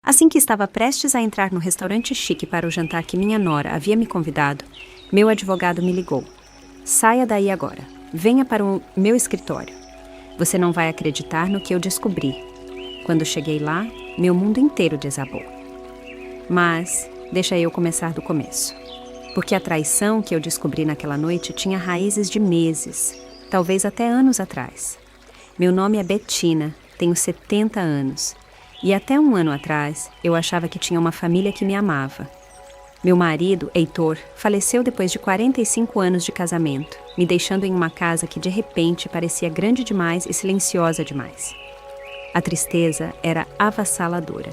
Assim que estava prestes a entrar no restaurante chique para o jantar que minha nora havia me convidado, meu advogado me ligou. Saia daí agora. Venha para o meu escritório. Você não vai acreditar no que eu descobri. Quando cheguei lá, meu mundo inteiro desabou. Mas deixa eu começar do começo. Porque a traição que eu descobri naquela noite tinha raízes de meses, talvez até anos atrás. Meu nome é Bettina, tenho 70 anos. E até um ano atrás, eu achava que tinha uma família que me amava. Meu marido, Heitor, faleceu depois de 45 anos de casamento, me deixando em uma casa que de repente parecia grande demais e silenciosa demais. A tristeza era avassaladora.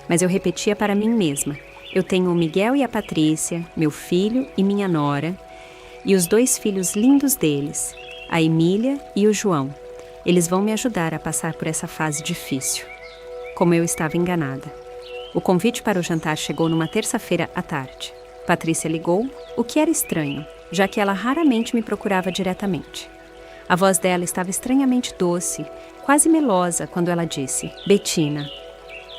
Mas eu repetia para mim mesma: eu tenho o Miguel e a Patrícia, meu filho e minha nora, e os 2 filhos lindos deles, a Emília e o João. Eles vão me ajudar a passar por essa fase difícil. Como eu estava enganada. O convite para o jantar chegou numa terça-feira à tarde. Patrícia ligou, o que era estranho, já que ela raramente me procurava diretamente. A voz dela estava estranhamente doce, quase melosa, quando ela disse: Bettina,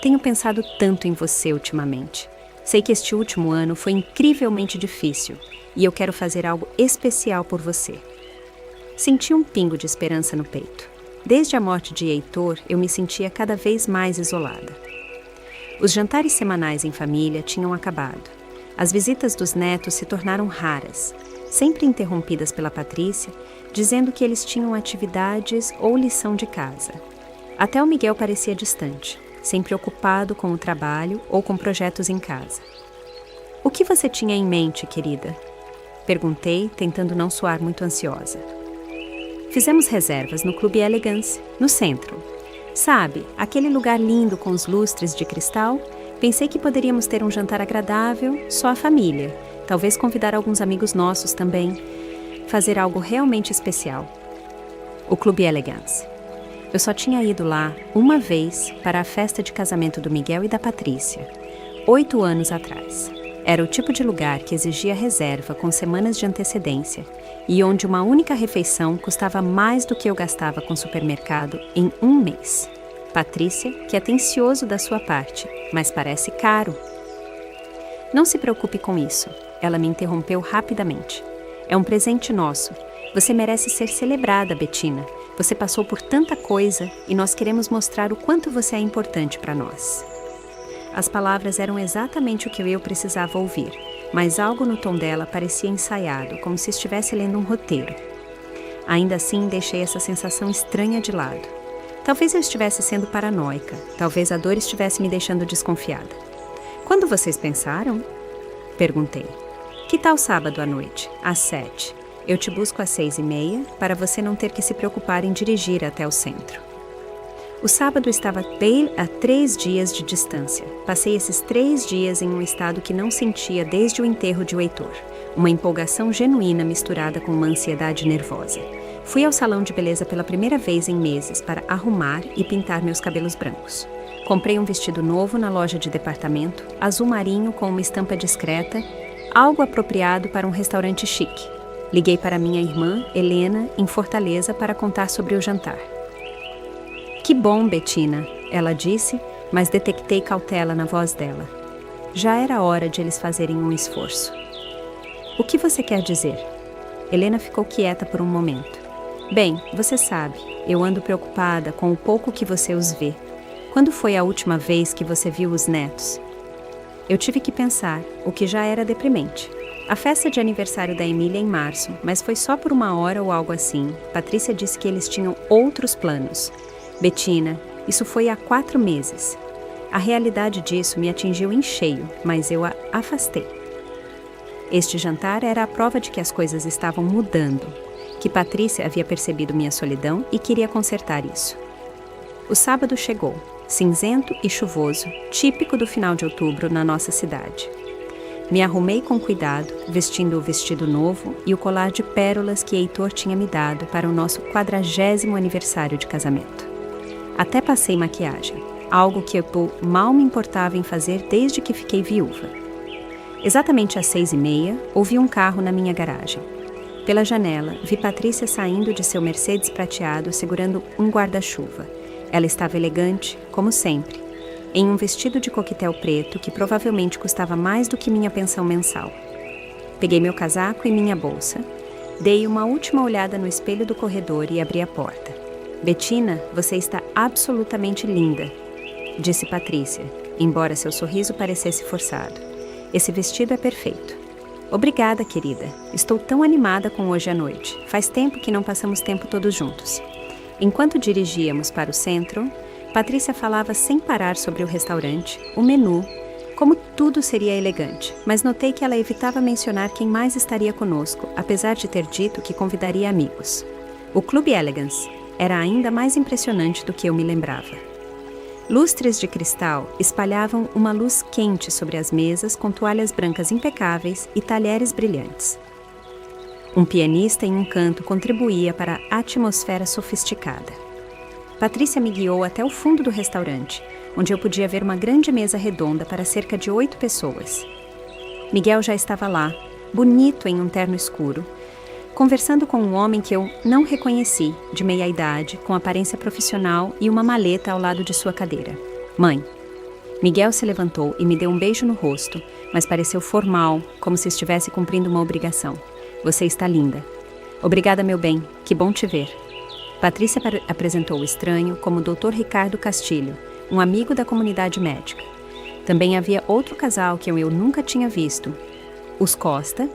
tenho pensado tanto em você ultimamente. Sei que este último ano foi incrivelmente difícil e eu quero fazer algo especial por você. Senti um pingo de esperança no peito. Desde a morte de Heitor, eu me sentia cada vez mais isolada. Os jantares semanais em família tinham acabado. As visitas dos netos se tornaram raras, sempre interrompidas pela Patrícia, dizendo que eles tinham atividades ou lição de casa. Até o Miguel parecia distante, sempre ocupado com o trabalho ou com projetos em casa. O que você tinha em mente, querida? Perguntei, tentando não soar muito ansiosa. Fizemos reservas no Clube Elegance, no centro. Sabe, aquele lugar lindo com os lustres de cristal? Pensei que poderíamos ter um jantar agradável, só a família. Talvez convidar alguns amigos nossos também. Fazer algo realmente especial. O Clube Elegance. Eu só tinha ido lá uma vez para a festa de casamento do Miguel e da Patrícia, 8 anos atrás. Era o tipo de lugar que exigia reserva com semanas de antecedência e onde uma única refeição custava mais do que eu gastava com o supermercado em um mês. Patrícia, que é atencioso da sua parte, mas parece caro. Não se preocupe com isso, ela me interrompeu rapidamente. É um presente nosso. Você merece ser celebrada, Bettina. Você passou por tanta coisa e nós queremos mostrar o quanto você é importante para nós. As palavras eram exatamente o que eu precisava ouvir, mas algo no tom dela parecia ensaiado, como se estivesse lendo um roteiro. Ainda assim, deixei essa sensação estranha de lado. Talvez eu estivesse sendo paranoica, talvez a dor estivesse me deixando desconfiada. Quando vocês pensaram? Perguntei. Que tal sábado à noite, às 7? Eu te busco às 6:30, para você não ter que se preocupar em dirigir até o centro. O sábado estava bem a 3 dias de distância. Passei esses 3 dias em um estado que não sentia desde o enterro de Heitor. Uma empolgação genuína misturada com uma ansiedade nervosa. Fui ao salão de beleza pela primeira vez em meses para arrumar e pintar meus cabelos brancos. Comprei um vestido novo na loja de departamento, azul marinho com uma estampa discreta, algo apropriado para um restaurante chique. Liguei para minha irmã, Helena, em Fortaleza para contar sobre o jantar. Que bom, Bettina, ela disse, mas detectei cautela na voz dela. Já era hora de eles fazerem um esforço. O que você quer dizer? Helena ficou quieta por um momento. Bem, você sabe, eu ando preocupada com o pouco que você os vê. Quando foi a última vez que você viu os netos? Eu tive que pensar, o que já era deprimente. A festa de aniversário da Emília em março, mas foi só por 1 hora ou algo assim. Patrícia disse que eles tinham outros planos. Bettina, isso foi há 4 meses. A realidade disso me atingiu em cheio, mas eu a afastei. Este jantar era a prova de que as coisas estavam mudando, que Patrícia havia percebido minha solidão e queria consertar isso. O sábado chegou, cinzento e chuvoso, típico do final de outubro na nossa cidade. Me arrumei com cuidado, vestindo o vestido novo e o colar de pérolas que Heitor tinha me dado para o nosso 40º aniversário de casamento. Até passei maquiagem, algo que eu mal me importava em fazer desde que fiquei viúva. Exatamente às 6:30, ouvi um carro na minha garagem. Pela janela, vi Patrícia saindo de seu Mercedes prateado segurando um guarda-chuva. Ela estava elegante, como sempre. em um vestido de coquetel preto que provavelmente custava mais do que minha pensão mensal. Peguei meu casaco e minha bolsa, dei uma última olhada no espelho do corredor e abri a porta. Bettina, você está absolutamente linda, disse Patrícia, embora seu sorriso parecesse forçado. Esse vestido é perfeito. Obrigada, querida. Estou tão animada com hoje à noite. Faz tempo que não passamos tempo todos juntos. Enquanto dirigíamos para o centro, Patrícia falava sem parar sobre o restaurante, o menu, como tudo seria elegante, mas notei que ela evitava mencionar quem mais estaria conosco, apesar de ter dito que convidaria amigos. O Clube Elegance era ainda mais impressionante do que eu me lembrava. Lustres de cristal espalhavam uma luz quente sobre as mesas com toalhas brancas impecáveis e talheres brilhantes. Um pianista em um canto contribuía para a atmosfera sofisticada. Patrícia me guiou até o fundo do restaurante, onde eu podia ver uma grande mesa redonda para cerca de 8 pessoas. Miguel já estava lá, bonito em um terno escuro, conversando com um homem que eu não reconheci, de meia-idade, com aparência profissional e uma maleta ao lado de sua cadeira. Mãe. Miguel se levantou e me deu um beijo no rosto, mas pareceu formal, como se estivesse cumprindo uma obrigação. Você está linda. Obrigada, meu bem. Que bom te ver. Patrícia apresentou o estranho como o Dr. Ricardo Castilho, um amigo da comunidade médica. Também havia outro casal que eu nunca tinha visto, os Costa,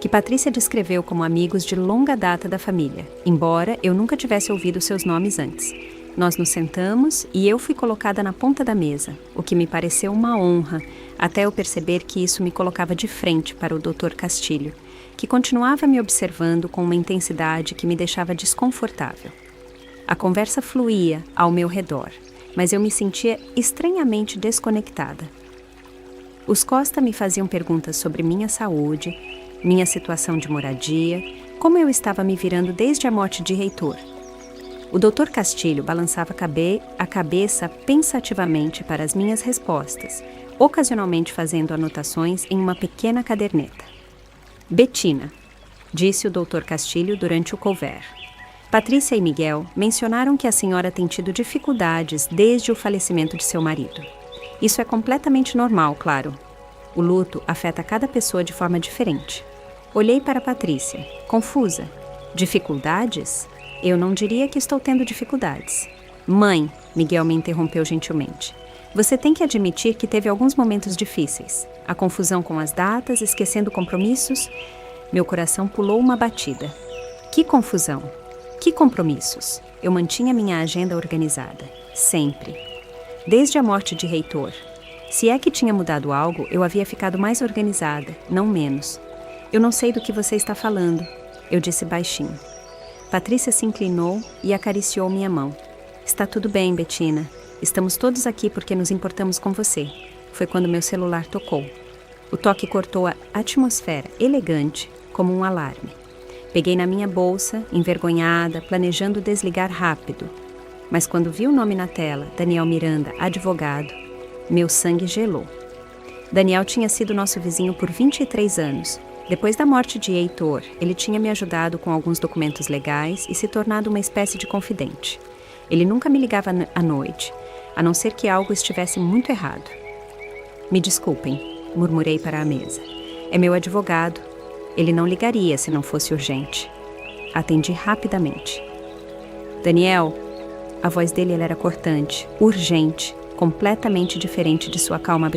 que Patrícia descreveu como amigos de longa data da família, embora eu nunca tivesse ouvido seus nomes antes. Nós nos sentamos e eu fui colocada na ponta da mesa, o que me pareceu uma honra, até eu perceber que isso me colocava de frente para o Dr. Castilho, que continuava me observando com uma intensidade que me deixava desconfortável. A conversa fluía ao meu redor, mas eu me sentia estranhamente desconectada. Os Costa me faziam perguntas sobre minha saúde, minha situação de moradia, como eu estava me virando desde a morte de Heitor. O Dr. Castilho balançava a cabeça pensativamente para as minhas respostas, ocasionalmente fazendo anotações em uma pequena caderneta. Bettina, disse o Dr. Castilho durante o couvert. Patrícia e Miguel mencionaram que a senhora tem tido dificuldades desde o falecimento de seu marido. Isso é completamente normal, claro. O luto afeta cada pessoa de forma diferente. Olhei para Patrícia, confusa. Dificuldades? Eu não diria que estou tendo dificuldades. Mãe, Miguel me interrompeu gentilmente. Você tem que admitir que teve alguns momentos difíceis. A confusão com as datas, esquecendo compromissos. Meu coração pulou uma batida. Que confusão! Que compromissos? Eu mantinha minha agenda organizada. Sempre. Desde a morte de Heitor. Se é que tinha mudado algo, eu havia ficado mais organizada, não menos. Eu não sei do que você está falando, eu disse baixinho. Patrícia se inclinou e acariciou minha mão. Está tudo bem, Bettina. Estamos todos aqui porque nos importamos com você. Foi quando meu celular tocou. O toque cortou a atmosfera elegante, como um alarme. Peguei na minha bolsa, envergonhada, planejando desligar rápido. Mas quando vi o nome na tela, Daniel Miranda, advogado, meu sangue gelou. Daniel tinha sido nosso vizinho por 23 anos. Depois da morte de Heitor, ele tinha me ajudado com alguns documentos legais e se tornado uma espécie de confidente. Ele nunca me ligava à noite, a não ser que algo estivesse muito errado. Me desculpem, murmurei para a mesa. É meu advogado. Ele não ligaria se não fosse urgente. Atendi rapidamente. Daniel, a voz dele era cortante, urgente, completamente diferente de sua calma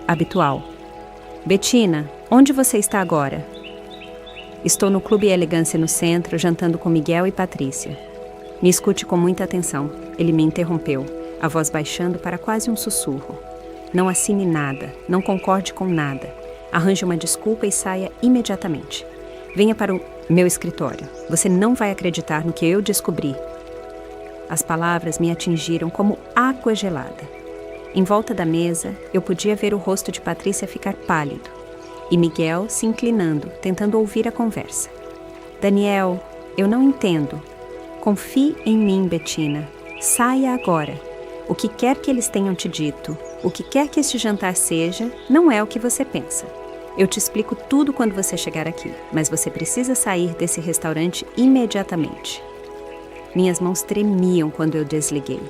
habitual. Bettina, onde você está agora? Estou no Clube Elegância no centro, jantando com Miguel e Patrícia. Me escute com muita atenção. Ele me interrompeu, a voz baixando para quase um sussurro. Não assine nada, não concorde com nada. Arranje uma desculpa e saia imediatamente. Venha para o meu escritório. Você não vai acreditar no que eu descobri. As palavras me atingiram como água gelada. Em volta da mesa, eu podia ver o rosto de Patrícia ficar pálido e Miguel se inclinando, tentando ouvir a conversa. Daniel, eu não entendo. Confie em mim, Bettina. Saia agora. O que quer que eles tenham te dito, o que quer que este jantar seja, não é o que você pensa. Eu te explico tudo quando você chegar aqui, mas você precisa sair desse restaurante imediatamente. Minhas mãos tremiam quando eu desliguei.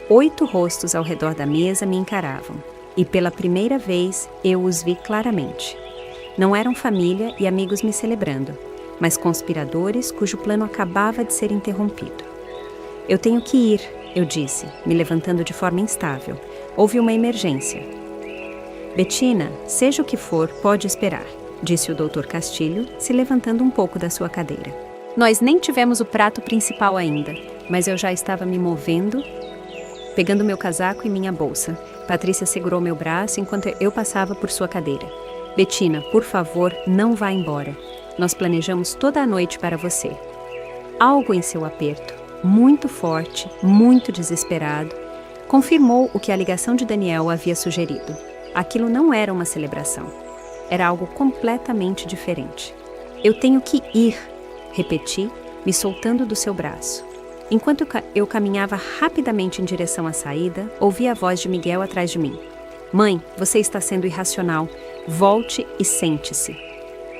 8 rostos ao redor da mesa me encaravam, e pela primeira vez eu os vi claramente. Não eram família e amigos me celebrando, mas conspiradores cujo plano acabava de ser interrompido. Eu tenho que ir, eu disse, me levantando de forma instável. Houve uma emergência. Bettina, seja o que for, pode esperar, disse o Dr. Castilho, se levantando um pouco da sua cadeira. Nós nem tivemos o prato principal ainda, mas eu já estava me movendo, pegando meu casaco e minha bolsa. Patrícia segurou meu braço enquanto eu passava por sua cadeira. Bettina, por favor, não vá embora. Nós planejamos toda a noite para você. Algo em seu aperto, muito forte, muito desesperado, confirmou o que a ligação de Daniel havia sugerido. Aquilo não era uma celebração. Era algo completamente diferente. Eu tenho que ir, repeti, me soltando do seu braço. Enquanto eu caminhava rapidamente em direção à saída, ouvi a voz de Miguel atrás de mim. Mãe, você está sendo irracional. Volte e sente-se.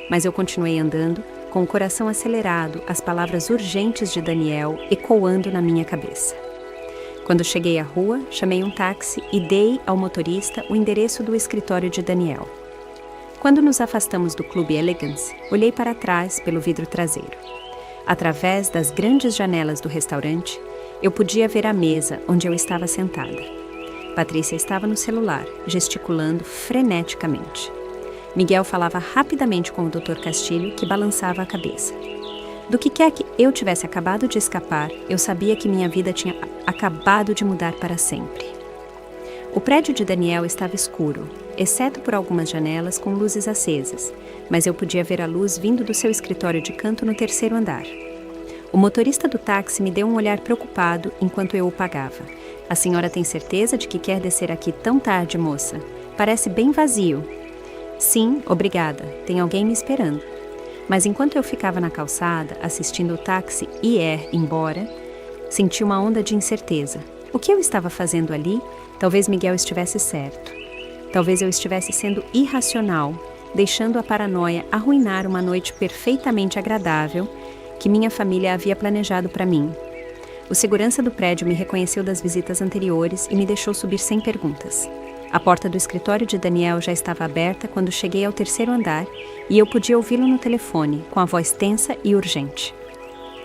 Mas eu continuei andando, com o coração acelerado, as palavras urgentes de Daniel ecoando na minha cabeça. Quando cheguei à rua, chamei um táxi e dei ao motorista o endereço do escritório de Daniel. Quando nos afastamos do Clube Elegance, olhei para trás pelo vidro traseiro. Através das grandes janelas do restaurante, eu podia ver a mesa onde eu estava sentada. Patrícia estava no celular, gesticulando freneticamente. Miguel falava rapidamente com o Dr. Castilho, que balançava a cabeça. Do que quer que eu tivesse acabado de escapar, eu sabia que minha vida tinha acabado de mudar para sempre. O prédio de Daniel estava escuro, exceto por algumas janelas com luzes acesas, mas eu podia ver a luz vindo do seu escritório de canto no 3º andar. O motorista do táxi me deu um olhar preocupado enquanto eu o pagava. A senhora tem certeza de que quer descer aqui tão tarde, moça? Parece bem vazio. Sim, obrigada. Tem alguém me esperando. Mas enquanto eu ficava na calçada, assistindo o táxi ir embora, senti uma onda de incerteza. O que eu estava fazendo ali? Talvez Miguel estivesse certo. Talvez eu estivesse sendo irracional, deixando a paranoia arruinar uma noite perfeitamente agradável que minha família havia planejado para mim. O segurança do prédio me reconheceu das visitas anteriores e me deixou subir sem perguntas. A porta do escritório de Daniel já estava aberta quando cheguei ao 3º andar e eu podia ouvi-lo no telefone, com a voz tensa e urgente.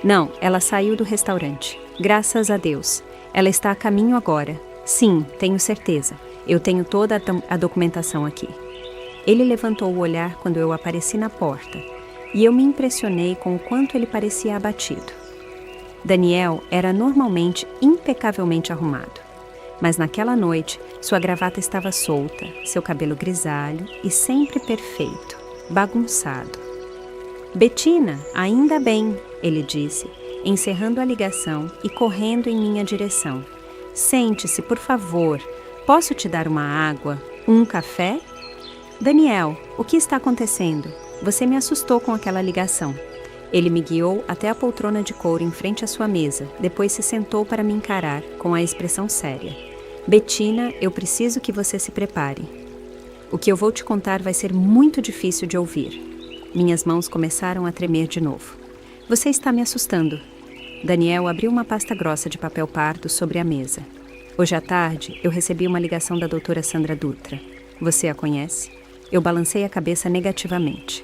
Não, ela saiu do restaurante. Graças a Deus. Ela está a caminho agora. Sim, tenho certeza. Eu tenho toda a documentação aqui. Ele levantou o olhar quando eu apareci na porta e eu me impressionei com o quanto ele parecia abatido. Daniel era normalmente impecavelmente arrumado. Mas naquela noite, sua gravata estava solta, seu cabelo grisalho e sempre perfeito, bagunçado. Bettina, ainda bem, ele disse, encerrando a ligação e correndo em minha direção. Sente-se, por favor. Posso te dar uma água? Um café? Daniel, o que está acontecendo? Você me assustou com aquela ligação. Ele me guiou até a poltrona de couro em frente à sua mesa, depois se sentou para me encarar, com a expressão séria. Bettina, eu preciso que você se prepare. O que eu vou te contar vai ser muito difícil de ouvir. Minhas mãos começaram a tremer de novo. Você está me assustando. Daniel abriu uma pasta grossa de papel pardo sobre a mesa. Hoje à tarde, eu recebi uma ligação da doutora Sandra Dutra. Você a conhece? Eu balancei a cabeça negativamente.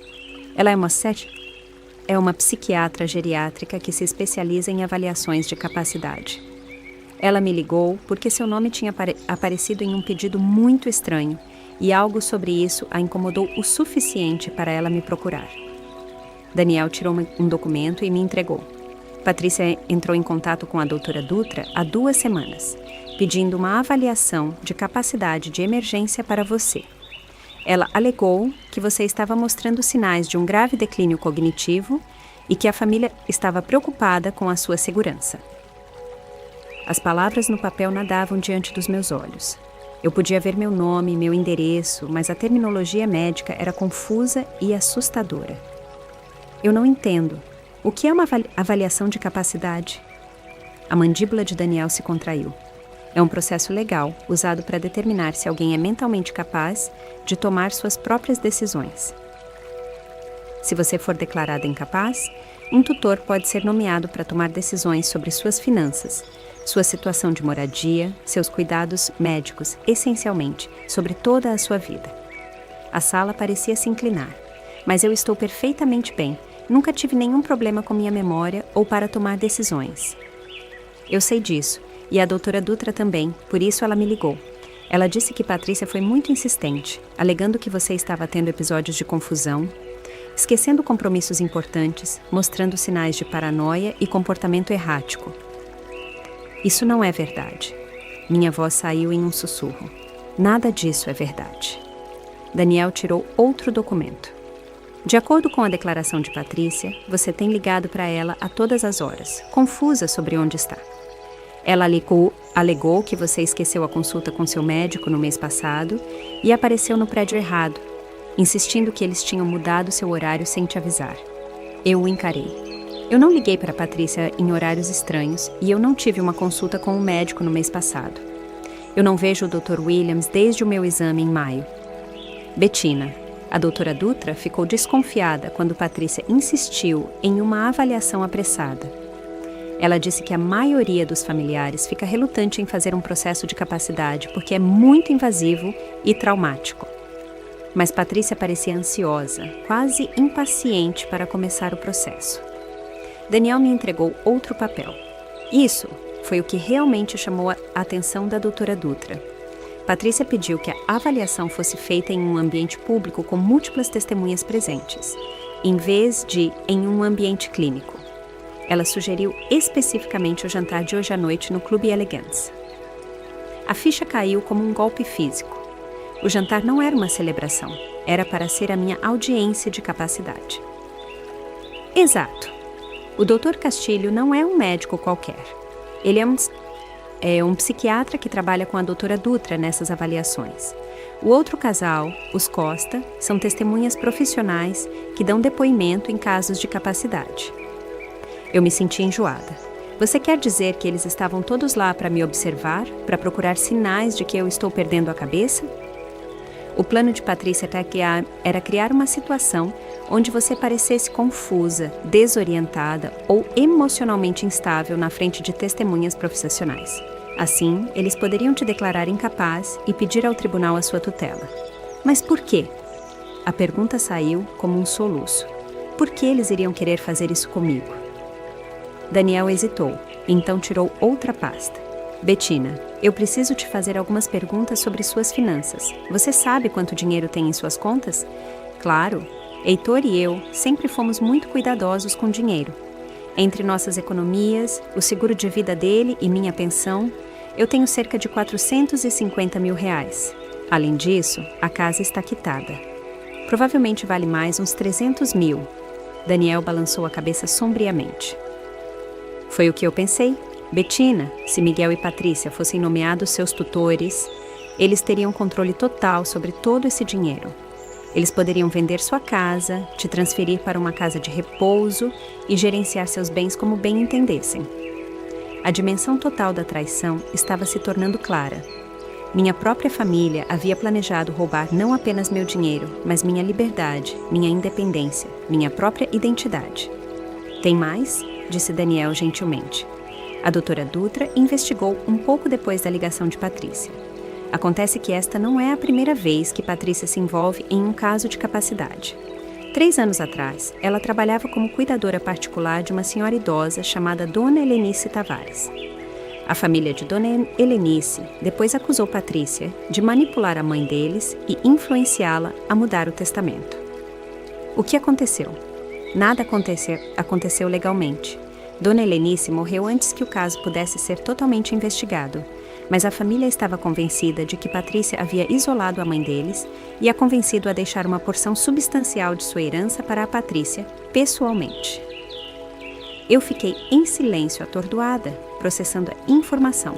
Ela é uma psiquiatra geriátrica que se especializa em avaliações de capacidade. Ela me ligou porque seu nome tinha aparecido em um pedido muito estranho e algo sobre isso a incomodou o suficiente para ela me procurar. Daniel tirou um documento e me entregou. Patrícia entrou em contato com a doutora Dutra há 2 semanas, pedindo uma avaliação de capacidade de emergência para você. Ela alegou que você estava mostrando sinais de um grave declínio cognitivo e que a família estava preocupada com a sua segurança. As palavras no papel nadavam diante dos meus olhos. Eu podia ver meu nome, meu endereço, mas a terminologia médica era confusa e assustadora. Eu não entendo. O que é uma avaliação de capacidade? A mandíbula de Daniel se contraiu. É um processo legal usado para determinar se alguém é mentalmente capaz de tomar suas próprias decisões. Se você for declarada incapaz, um tutor pode ser nomeado para tomar decisões sobre suas finanças, sua situação de moradia, seus cuidados médicos, essencialmente, sobre toda a sua vida. A sala parecia se inclinar, mas eu estou perfeitamente bem. Nunca tive nenhum problema com minha memória ou para tomar decisões. Eu sei disso, e a doutora Dutra também, por isso ela me ligou. Ela disse que Patrícia foi muito insistente, alegando que você estava tendo episódios de confusão, esquecendo compromissos importantes, mostrando sinais de paranoia e comportamento errático. Isso não é verdade. Minha voz saiu em um sussurro. Nada disso é verdade. Daniel tirou outro documento. De acordo com a declaração de Patrícia, você tem ligado para ela a todas as horas, confusa sobre onde está. Ela alegou que você esqueceu a consulta com seu médico no mês passado e apareceu no prédio errado, insistindo que eles tinham mudado seu horário sem te avisar. Eu o encarei. Eu não liguei para Patrícia em horários estranhos e eu não tive uma consulta com um médico no mês passado. Eu não vejo o Dr. Williams desde o meu exame em maio. Bettina, a doutora Dutra ficou desconfiada quando Patrícia insistiu em uma avaliação apressada. Ela disse que a maioria dos familiares fica relutante em fazer um processo de capacidade porque é muito invasivo e traumático. Mas Patrícia parecia ansiosa, quase impaciente para começar o processo. Daniel me entregou outro papel. Isso foi o que realmente chamou a atenção da doutora Dutra. Patrícia pediu que a avaliação fosse feita em um ambiente público com múltiplas testemunhas presentes, em vez de em um ambiente clínico. Ela sugeriu especificamente o jantar de hoje à noite no Clube Elegance. A ficha caiu como um golpe físico. O jantar não era uma celebração, era para ser a minha audiência de capacidade. Exato. O Dr. Castilho não é um médico qualquer. Ele é um psiquiatra que trabalha com a doutora Dutra nessas avaliações. O outro casal, os Costa, são testemunhas profissionais que dão depoimento em casos de capacidade. Eu me senti enjoada. Você quer dizer que eles estavam todos lá para me observar, para procurar sinais de que eu estou perdendo a cabeça? O plano de Patrícia era criar uma situação onde você parecesse confusa, desorientada ou emocionalmente instável na frente de testemunhas profissionais. Assim, eles poderiam te declarar incapaz e pedir ao tribunal a sua tutela. Mas por quê? A pergunta saiu como um soluço. Por que eles iriam querer fazer isso comigo? Daniel hesitou, então tirou outra pasta. Bettina, eu preciso te fazer algumas perguntas sobre suas finanças. Você sabe quanto dinheiro tem em suas contas? Claro, Heitor e eu sempre fomos muito cuidadosos com dinheiro. Entre nossas economias, o seguro de vida dele e minha pensão, eu tenho cerca de R$450 mil. Além disso, a casa está quitada. Provavelmente vale mais uns 300 mil. Daniel balançou a cabeça sombriamente. Foi o que eu pensei. Bettina, se Miguel e Patrícia fossem nomeados seus tutores, eles teriam controle total sobre todo esse dinheiro. Eles poderiam vender sua casa, te transferir para uma casa de repouso e gerenciar seus bens como bem entendessem. A dimensão total da traição estava se tornando clara. Minha própria família havia planejado roubar não apenas meu dinheiro, mas minha liberdade, minha independência, minha própria identidade. Tem mais? Disse Daniel gentilmente. A doutora Dutra investigou um pouco depois da ligação de Patrícia. Acontece que esta não é a primeira vez que Patrícia se envolve em um caso de capacidade. 3 anos atrás, ela trabalhava como cuidadora particular de uma senhora idosa chamada Dona Helenice Tavares. A família de Dona Helenice depois acusou Patrícia de manipular a mãe deles e influenciá-la a mudar o testamento. O que aconteceu? Nada aconteceu legalmente. Dona Helenice morreu antes que o caso pudesse ser totalmente investigado, mas a família estava convencida de que Patrícia havia isolado a mãe deles e a convencido a deixar uma porção substancial de sua herança para a Patrícia, pessoalmente. Eu fiquei em silêncio, atordoada, processando a informação.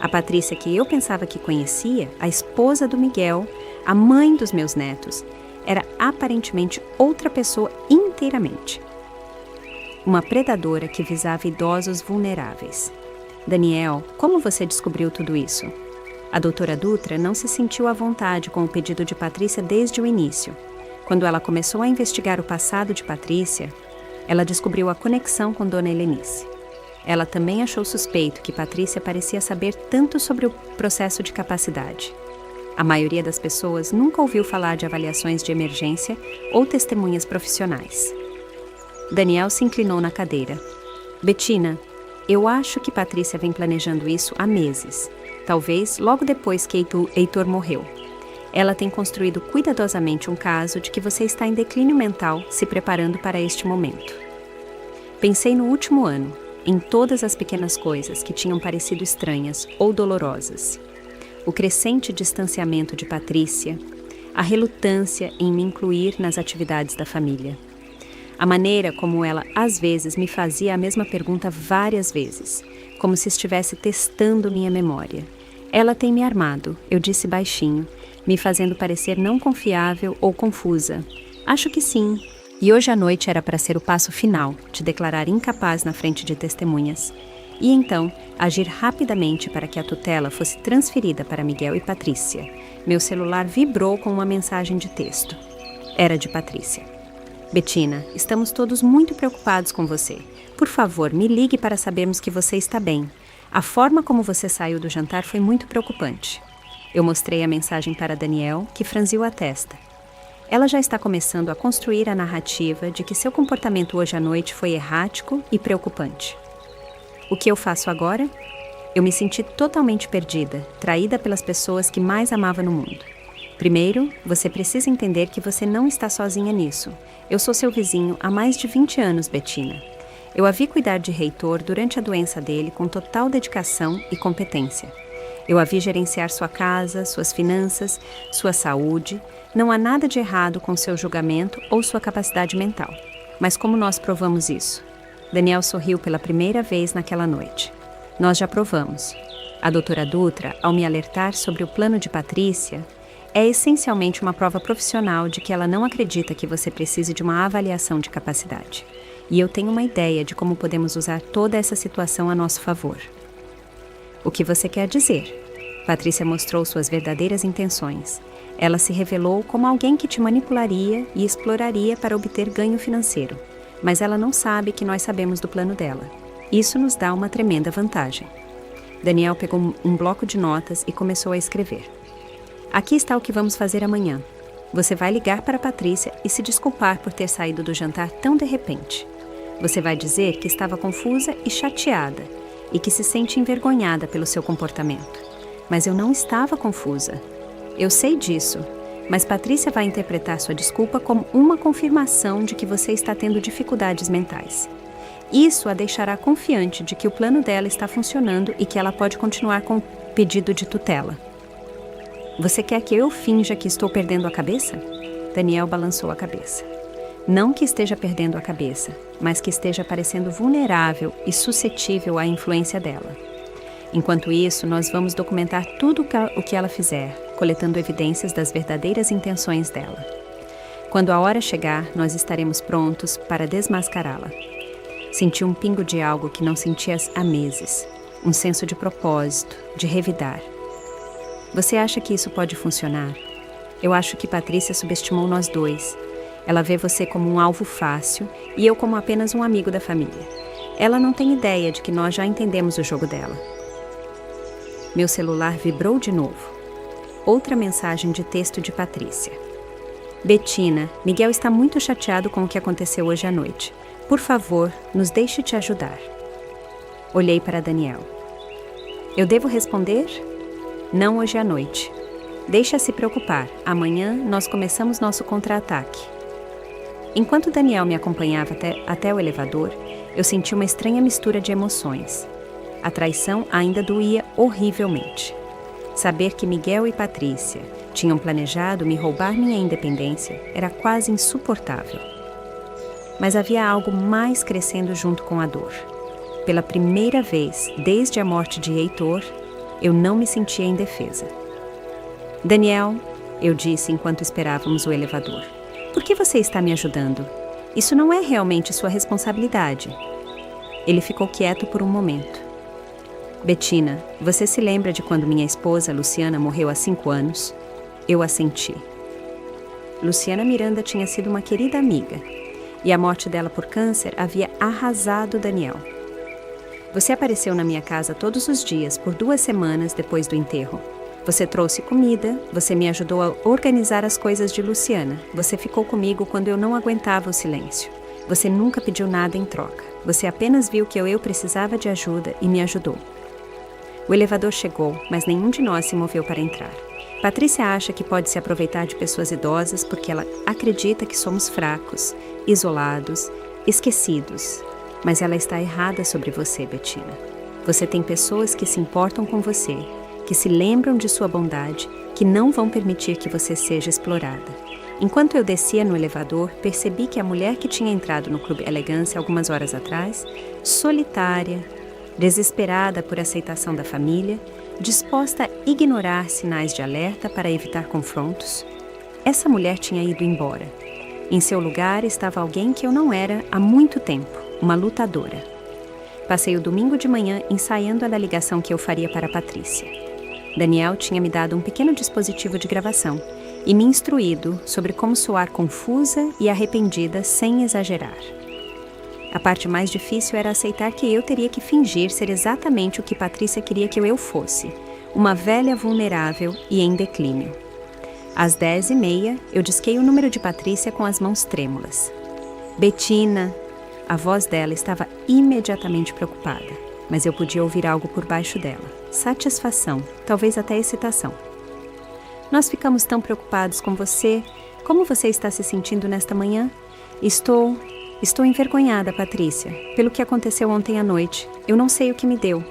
A Patrícia que eu pensava que conhecia, a esposa do Miguel, a mãe dos meus netos, era aparentemente outra pessoa inteiramente. Uma predadora que visava idosos vulneráveis. Daniel, como você descobriu tudo isso? A doutora Dutra não se sentiu à vontade com o pedido de Patrícia desde o início. Quando ela começou a investigar o passado de Patrícia, ela descobriu a conexão com Dona Helenice. Ela também achou suspeito que Patrícia parecia saber tanto sobre o processo de capacidade. A maioria das pessoas nunca ouviu falar de avaliações de emergência ou testemunhas profissionais. Daniel se inclinou na cadeira. Bettina, eu acho que Patrícia vem planejando isso há meses. Talvez logo depois que Heitor morreu. Ela tem construído cuidadosamente um caso de que você está em declínio mental se preparando para este momento. Pensei no último ano, em todas as pequenas coisas que tinham parecido estranhas ou dolorosas. O crescente distanciamento de Patrícia, a relutância em me incluir nas atividades da família. A maneira como ela, às vezes, me fazia a mesma pergunta várias vezes, como se estivesse testando minha memória. Ela tem me armado, eu disse baixinho, me fazendo parecer não confiável ou confusa. Acho que sim. E hoje à noite era para ser o passo final, te declarar incapaz na frente de testemunhas. E então, agir rapidamente para que a tutela fosse transferida para Miguel e Patrícia. Meu celular vibrou com uma mensagem de texto. Era de Patrícia. Bettina, estamos todos muito preocupados com você. Por favor, me ligue para sabermos que você está bem. A forma como você saiu do jantar foi muito preocupante. Eu mostrei a mensagem para Daniel, que franziu a testa. Ela já está começando a construir a narrativa de que seu comportamento hoje à noite foi errático e preocupante. O que eu faço agora? Eu me senti totalmente perdida, traída pelas pessoas que mais amava no mundo. Primeiro, você precisa entender que você não está sozinha nisso. Eu sou seu vizinho há mais de 20 anos, Bettina. Eu a vi cuidar de Heitor durante a doença dele com total dedicação e competência. Eu a vi gerenciar sua casa, suas finanças, sua saúde. Não há nada de errado com seu julgamento ou sua capacidade mental. Mas como nós provamos isso? Daniel sorriu pela primeira vez naquela noite. Nós já provamos. A doutora Dutra, ao me alertar sobre o plano de Patrícia, é essencialmente uma prova profissional de que ela não acredita que você precise de uma avaliação de capacidade. E eu tenho uma ideia de como podemos usar toda essa situação a nosso favor. O que você quer dizer? Patrícia mostrou suas verdadeiras intenções. Ela se revelou como alguém que te manipularia e exploraria para obter ganho financeiro. Mas ela não sabe que nós sabemos do plano dela. Isso nos dá uma tremenda vantagem. Daniel pegou um bloco de notas e começou a escrever. Aqui está o que vamos fazer amanhã. Você vai ligar para Patrícia e se desculpar por ter saído do jantar tão de repente. Você vai dizer que estava confusa e chateada e que se sente envergonhada pelo seu comportamento. Mas eu não estava confusa. Eu sei disso, mas Patrícia vai interpretar sua desculpa como uma confirmação de que você está tendo dificuldades mentais. Isso a deixará confiante de que o plano dela está funcionando e que ela pode continuar com o pedido de tutela. Você quer que eu finja que estou perdendo a cabeça? Daniel balançou a cabeça. Não que esteja perdendo a cabeça, mas que esteja parecendo vulnerável e suscetível à influência dela. Enquanto isso, nós vamos documentar tudo o que ela fizer, coletando evidências das verdadeiras intenções dela. Quando a hora chegar, nós estaremos prontos para desmascará-la. Senti um pingo de algo que não sentia há meses, um senso de propósito, de revidar. Você acha que isso pode funcionar? Eu acho que Patrícia subestimou nós dois. Ela vê você como um alvo fácil e eu como apenas um amigo da família. Ela não tem ideia de que nós já entendemos o jogo dela. Meu celular vibrou de novo. Outra mensagem de texto de Patrícia. Bettina, Miguel está muito chateado com o que aconteceu hoje à noite. Por favor, nos deixe te ajudar. Olhei para Daniel. Eu devo responder? Não hoje à noite. Deixa se preocupar. Amanhã nós começamos nosso contra-ataque. Enquanto Daniel me acompanhava até o elevador, eu senti uma estranha mistura de emoções. A traição ainda doía horrivelmente. Saber que Miguel e Patrícia tinham planejado me roubar minha independência era quase insuportável. Mas havia algo mais crescendo junto com a dor. Pela primeira vez, desde a morte de Heitor, eu não me sentia indefesa. Daniel, eu disse enquanto esperávamos o elevador, por que você está me ajudando? Isso não é realmente sua responsabilidade. Ele ficou quieto por um momento. Bettina, você se lembra de quando minha esposa, Luciana, morreu há 5 anos? Eu assenti. Luciana Miranda tinha sido uma querida amiga, e a morte dela por câncer havia arrasado Daniel. Você apareceu na minha casa todos os dias por 2 semanas depois do enterro. Você trouxe comida, você me ajudou a organizar as coisas de Luciana, você ficou comigo quando eu não aguentava o silêncio. Você nunca pediu nada em troca. Você apenas viu que eu precisava de ajuda e me ajudou. O elevador chegou, mas nenhum de nós se moveu para entrar. Patrícia acha que pode se aproveitar de pessoas idosas porque ela acredita que somos fracos, isolados, esquecidos. Mas ela está errada sobre você, Bettina. Você tem pessoas que se importam com você, que se lembram de sua bondade, que não vão permitir que você seja explorada. Enquanto eu descia no elevador, percebi que a mulher que tinha entrado no Clube Elegância algumas horas atrás, solitária, desesperada por aceitação da família, disposta a ignorar sinais de alerta para evitar confrontos, essa mulher tinha ido embora. Em seu lugar estava alguém que eu não era há muito tempo, uma lutadora. Passei o domingo de manhã ensaiando a ligação que eu faria para Patrícia. Daniel tinha me dado um pequeno dispositivo de gravação e me instruído sobre como soar confusa e arrependida sem exagerar. A parte mais difícil era aceitar que eu teria que fingir ser exatamente o que Patrícia queria que eu fosse, uma velha vulnerável e em declínio. Às 10h30, eu disquei o número de Patrícia com as mãos trêmulas. Bettina! A voz dela estava imediatamente preocupada, mas eu podia ouvir algo por baixo dela. Satisfação, talvez até excitação. Nós ficamos tão preocupados com você. Como você está se sentindo nesta manhã? Estou envergonhada, Patrícia, pelo que aconteceu ontem à noite. Eu não sei o que me deu.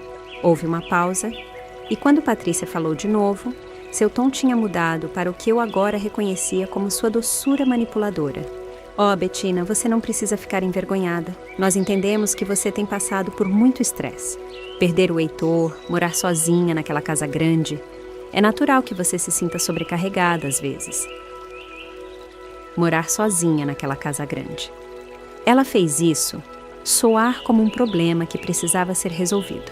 Houve uma pausa, e quando Patrícia falou de novo, seu tom tinha mudado para o que eu agora reconhecia como sua doçura manipuladora. Oh, Bettina, você não precisa ficar envergonhada. Nós entendemos que você tem passado por muito estresse. Perder o Heitor, morar sozinha naquela casa grande. É natural que você se sinta sobrecarregada às vezes. Morar sozinha naquela casa grande. Ela fez isso soar como um problema que precisava ser resolvido.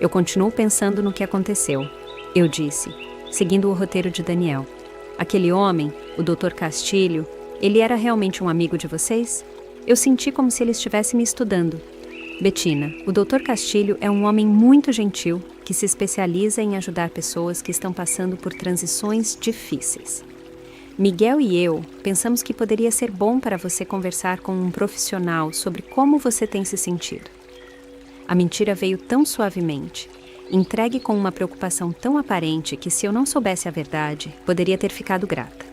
Eu continuo pensando no que aconteceu. Eu disse, seguindo o roteiro de Daniel. Aquele homem, o Dr. Castilho, ele era realmente um amigo de vocês? Eu senti como se ele estivesse me estudando. Bettina, o Dr. Castilho é um homem muito gentil que se especializa em ajudar pessoas que estão passando por transições difíceis. Miguel e eu pensamos que poderia ser bom para você conversar com um profissional sobre como você tem se sentido. A mentira veio tão suavemente, entregue com uma preocupação tão aparente que, se eu não soubesse a verdade, poderia ter ficado grata.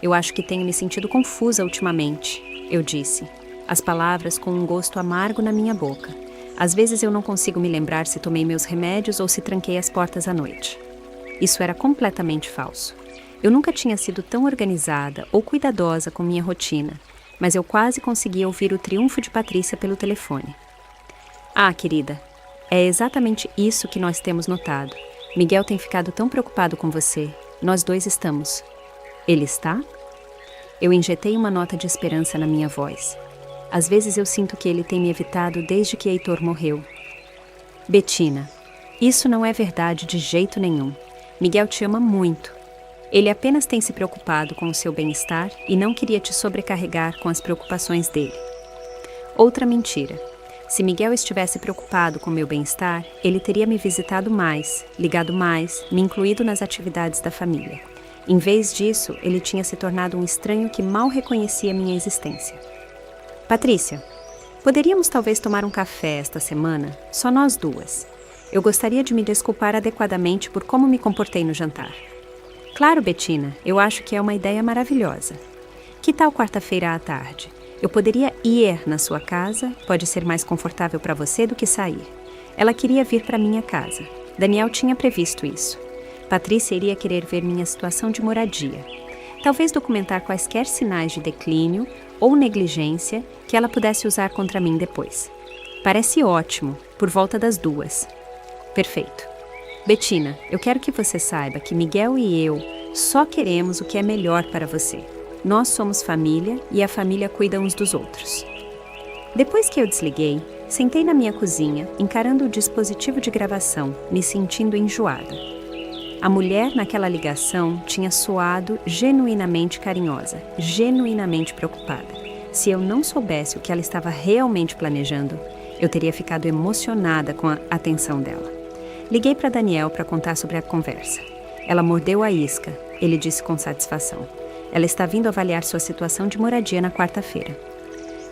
Eu acho que tenho me sentido confusa ultimamente, eu disse, as palavras com um gosto amargo na minha boca. Às vezes eu não consigo me lembrar se tomei meus remédios ou se tranquei as portas à noite. Isso era completamente falso. Eu nunca tinha sido tão organizada ou cuidadosa com minha rotina, mas eu quase conseguia ouvir o triunfo de Patrícia pelo telefone. Ah, querida, é exatamente isso que nós temos notado. Miguel tem ficado tão preocupado com você. Nós dois estamos. Ele está? Eu injetei uma nota de esperança na minha voz. Às vezes eu sinto que ele tem me evitado desde que Heitor morreu. Bettina, isso não é verdade de jeito nenhum. Miguel te ama muito. Ele apenas tem se preocupado com o seu bem-estar e não queria te sobrecarregar com as preocupações dele. Outra mentira. Se Miguel estivesse preocupado com meu bem-estar, ele teria me visitado mais, ligado mais, me incluído nas atividades da família. Em vez disso, ele tinha se tornado um estranho que mal reconhecia minha existência. Patrícia, poderíamos talvez tomar um café esta semana, só nós duas. Eu gostaria de me desculpar adequadamente por como me comportei no jantar. Claro, Bettina, eu acho que é uma ideia maravilhosa. Que tal quarta-feira à tarde? Eu poderia ir na sua casa, pode ser mais confortável para você do que sair. Ela queria vir para minha casa. Daniel tinha previsto isso. Patrícia iria querer ver minha situação de moradia. Talvez documentar quaisquer sinais de declínio ou negligência que ela pudesse usar contra mim depois. Parece ótimo, por volta das 2. Perfeito. Bettina, eu quero que você saiba que Miguel e eu só queremos o que é melhor para você. Nós somos família e a família cuida uns dos outros. Depois que eu desliguei, sentei na minha cozinha, encarando o dispositivo de gravação, me sentindo enjoada. A mulher naquela ligação tinha soado genuinamente carinhosa, genuinamente preocupada. Se eu não soubesse o que ela estava realmente planejando, Eu teria ficado emocionada com a atenção dela. Liguei para Daniel para contar sobre a conversa. Ela mordeu a isca, ele disse com satisfação. Ela está vindo avaliar sua situação de moradia na quarta-feira.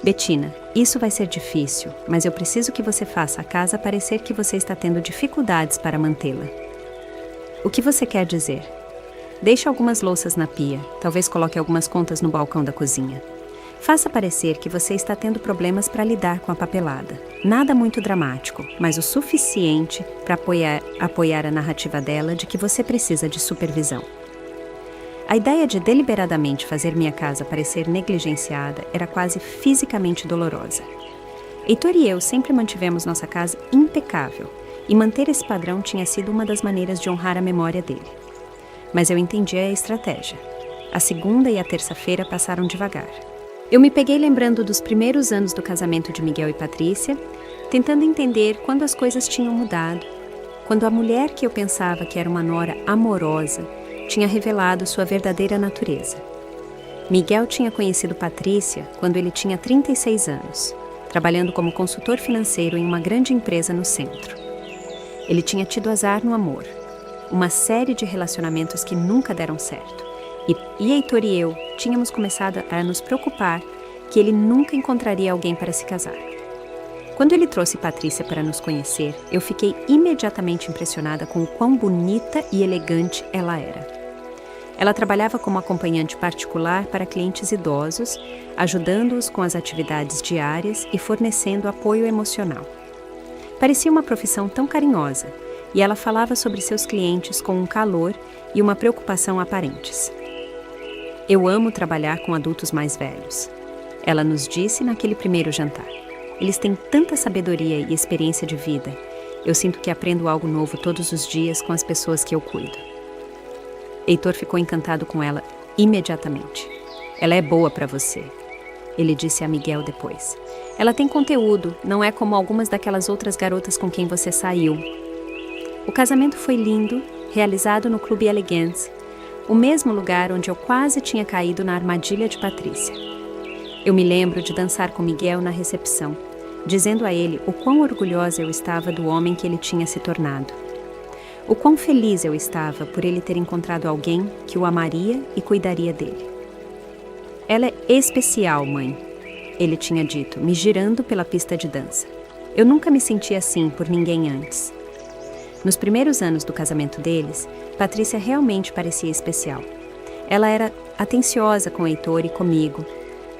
Bettina, isso vai ser difícil, mas eu preciso que você faça a casa parecer que você está tendo dificuldades para mantê-la. O que você quer dizer? Deixe algumas louças na pia, talvez coloque algumas contas no balcão da cozinha. Faça parecer que você está tendo problemas para lidar com a papelada. Nada muito dramático, mas o suficiente para apoiar a narrativa dela de que você precisa de supervisão. A ideia de deliberadamente fazer minha casa parecer negligenciada era quase fisicamente dolorosa. Heitor e eu sempre mantivemos nossa casa impecável, e manter esse padrão tinha sido uma das maneiras de honrar a memória dele. Mas eu entendi a estratégia. A segunda e a terça-feira passaram devagar. Eu me peguei lembrando dos primeiros anos do casamento de Miguel e Patrícia, tentando entender quando as coisas tinham mudado, quando a mulher que eu pensava que era uma nora amorosa tinha revelado sua verdadeira natureza. Miguel tinha conhecido Patrícia quando ele tinha 36 anos, trabalhando como consultor financeiro em uma grande empresa no centro. Ele tinha tido azar no amor, uma série de relacionamentos que nunca deram certo. E Heitor e eu tínhamos começado a nos preocupar que ele nunca encontraria alguém para se casar. Quando ele trouxe Patrícia para nos conhecer, eu fiquei imediatamente impressionada com o quão bonita e elegante ela era. Ela trabalhava como acompanhante particular para clientes idosos, ajudando-os com as atividades diárias e fornecendo apoio emocional. Parecia uma profissão tão carinhosa, e ela falava sobre seus clientes com um calor e uma preocupação aparentes. Eu amo trabalhar com adultos mais velhos. Ela nos disse naquele primeiro jantar. Eles têm tanta sabedoria e experiência de vida. Eu sinto que aprendo algo novo todos os dias com as pessoas que eu cuido. Heitor ficou encantado com ela imediatamente. Ela é boa para você, ele disse a Miguel depois. Ela tem conteúdo, não é como algumas daquelas outras garotas com quem você saiu. O casamento foi lindo, realizado no Clube Elegance, o mesmo lugar onde eu quase tinha caído na armadilha de Patrícia. Eu me lembro de dançar com Miguel na recepção, dizendo a ele o quão orgulhosa eu estava do homem que ele tinha se tornado. O quão feliz eu estava por ele ter encontrado alguém que o amaria e cuidaria dele. Ela é especial, mãe, ele tinha dito, me girando pela pista de dança. Eu nunca me senti assim por ninguém antes. Nos primeiros anos do casamento deles, Patrícia realmente parecia especial. Ela era atenciosa com Heitor e comigo,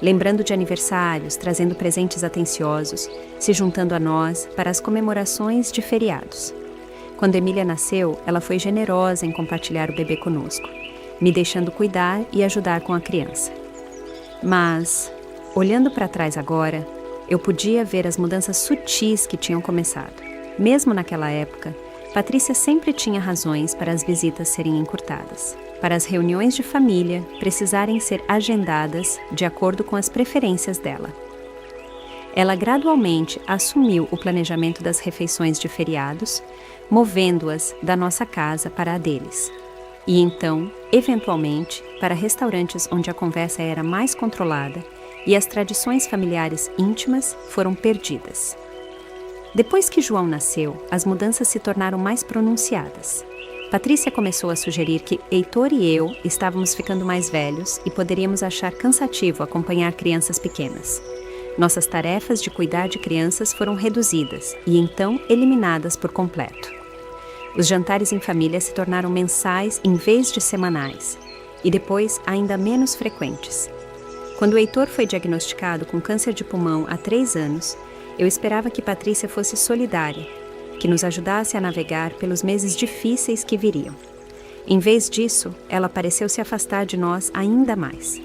lembrando de aniversários, trazendo presentes atenciosos, se juntando a nós para as comemorações de feriados. Quando Emília nasceu, ela foi generosa em compartilhar o bebê conosco, me deixando cuidar e ajudar com a criança. Mas, olhando para trás agora, eu podia ver as mudanças sutis que tinham começado. Mesmo naquela época, Patrícia sempre tinha razões para as visitas serem encurtadas, para as reuniões de família precisarem ser agendadas de acordo com as preferências dela. Ela gradualmente assumiu o planejamento das refeições de feriados, movendo-as da nossa casa para a deles. E então, eventualmente, para restaurantes onde a conversa era mais controlada e as tradições familiares íntimas foram perdidas. Depois que João nasceu, as mudanças se tornaram mais pronunciadas. Patrícia começou a sugerir que Heitor e eu estávamos ficando mais velhos e poderíamos achar cansativo acompanhar crianças pequenas. Nossas tarefas de cuidar de crianças foram reduzidas e então eliminadas por completo. Os jantares em família se tornaram mensais em vez de semanais, e depois ainda menos frequentes. Quando Heitor foi diagnosticado com câncer de pulmão há 3 anos, eu esperava que Patrícia fosse solidária, que nos ajudasse a navegar pelos meses difíceis que viriam. Em vez disso, ela pareceu se afastar de nós ainda mais.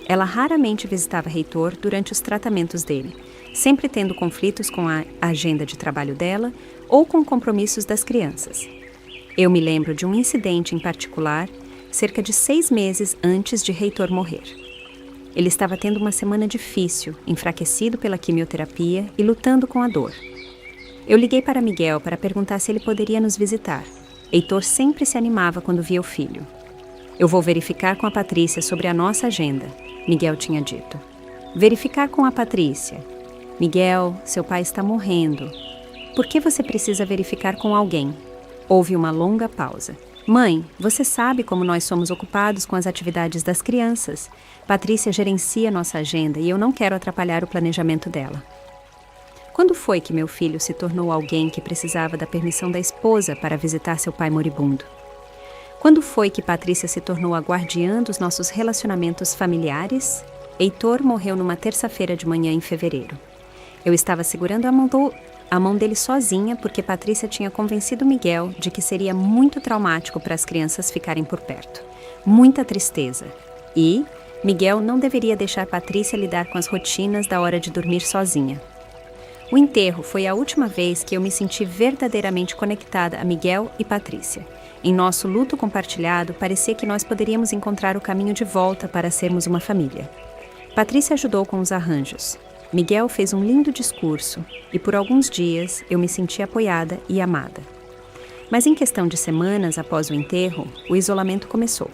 Ela raramente visitava Heitor durante os tratamentos dele, sempre tendo conflitos com a agenda de trabalho dela ou com compromissos das crianças. Eu me lembro de um incidente em particular, cerca de 6 meses antes de Heitor morrer. Ele estava tendo uma semana difícil, enfraquecido pela quimioterapia e lutando com a dor. Eu liguei para Miguel para perguntar se ele poderia nos visitar. Heitor sempre se animava quando via o filho. Eu vou verificar com a Patrícia sobre a nossa agenda, Miguel tinha dito. Verificar com a Patrícia. Miguel, seu pai está morrendo. Por que você precisa verificar com alguém? Houve uma longa pausa. Mãe, você sabe como nós somos ocupados com as atividades das crianças. Patrícia gerencia nossa agenda e eu não quero atrapalhar o planejamento dela. Quando foi que meu filho se tornou alguém que precisava da permissão da esposa para visitar seu pai moribundo? Quando foi que Patrícia se tornou a guardiã dos nossos relacionamentos familiares? Heitor morreu numa terça-feira de manhã em fevereiro. Eu estava segurando a mão dele sozinha porque Patrícia tinha convencido Miguel de que seria muito traumático para as crianças ficarem por perto. Muita tristeza. E Miguel não deveria deixar Patrícia lidar com as rotinas da hora de dormir sozinha. O enterro foi a última vez que eu me senti verdadeiramente conectada a Miguel e Patrícia. Em nosso luto compartilhado, parecia que nós poderíamos encontrar o caminho de volta para sermos uma família. Patrícia ajudou com os arranjos. Miguel fez um lindo discurso e por alguns dias eu me senti apoiada e amada. Mas em questão de semanas após o enterro, o isolamento começou.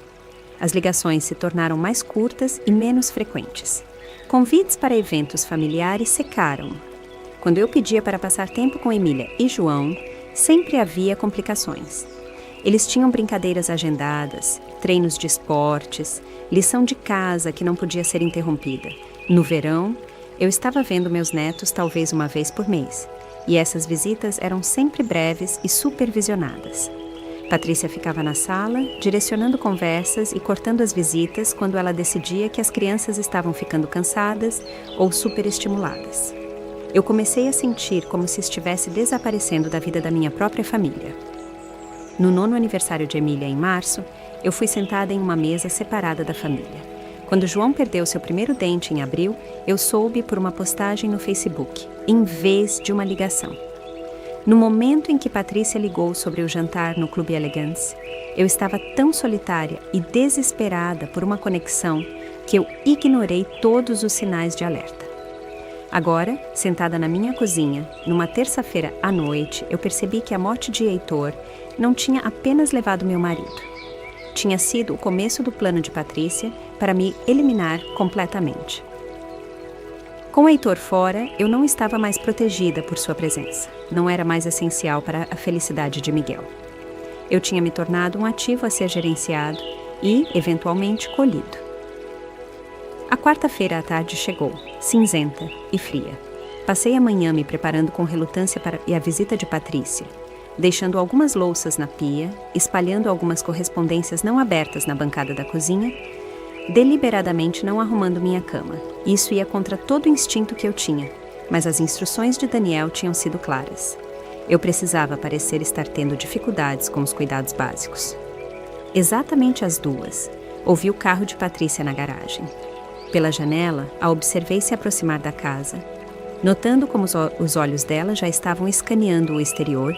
As ligações se tornaram mais curtas e menos frequentes. Convites para eventos familiares secaram. Quando eu pedia para passar tempo com Emília e João, sempre havia complicações. Eles tinham brincadeiras agendadas, treinos de esportes, lição de casa que não podia ser interrompida. No verão, eu estava vendo meus netos talvez uma vez por mês, e essas visitas eram sempre breves e supervisionadas. Patrícia ficava na sala, direcionando conversas e cortando as visitas quando ela decidia que as crianças estavam ficando cansadas ou superestimuladas. Eu comecei a sentir como se estivesse desaparecendo da vida da minha própria família. No 9º aniversário de Emília, em março, eu fui sentada em uma mesa separada da família. Quando João perdeu seu primeiro dente em abril, eu soube por uma postagem no Facebook, em vez de uma ligação. No momento em que Patrícia ligou sobre o jantar no Clube Elegance, eu estava tão solitária e desesperada por uma conexão que eu ignorei todos os sinais de alerta. Agora, sentada na minha cozinha, numa terça-feira à noite, eu percebi que a morte de Heitor não tinha apenas levado meu marido. Tinha sido o começo do plano de Patrícia para me eliminar completamente. Com Heitor fora, eu não estava mais protegida por sua presença. Não era mais essencial para a felicidade de Miguel. Eu tinha me tornado um ativo a ser gerenciado e, eventualmente, colhido. A quarta-feira à tarde chegou, cinzenta e fria. Passei a manhã me preparando com relutância para a visita de Patrícia, deixando algumas louças na pia, espalhando algumas correspondências não abertas na bancada da cozinha, deliberadamente não arrumando minha cama. Isso ia contra todo o instinto que eu tinha, mas as instruções de Daniel tinham sido claras. Eu precisava parecer estar tendo dificuldades com os cuidados básicos. Exatamente às 2, ouvi o carro de Patrícia na garagem. Pela janela, a observei se aproximar da casa, notando como os olhos dela já estavam escaneando o exterior,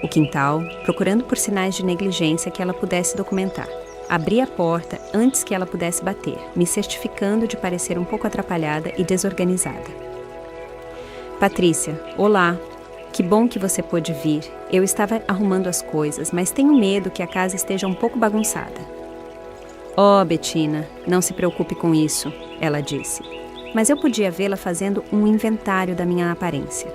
o quintal, procurando por sinais de negligência que ela pudesse documentar. Abri a porta antes que ela pudesse bater, me certificando de parecer um pouco atrapalhada e desorganizada. Patrícia, olá. Que bom que você pôde vir. Eu estava arrumando as coisas, mas tenho medo que a casa esteja um pouco bagunçada. Oh, Bettina, não se preocupe com isso, ela disse. Mas eu podia vê-la fazendo um inventário da minha aparência.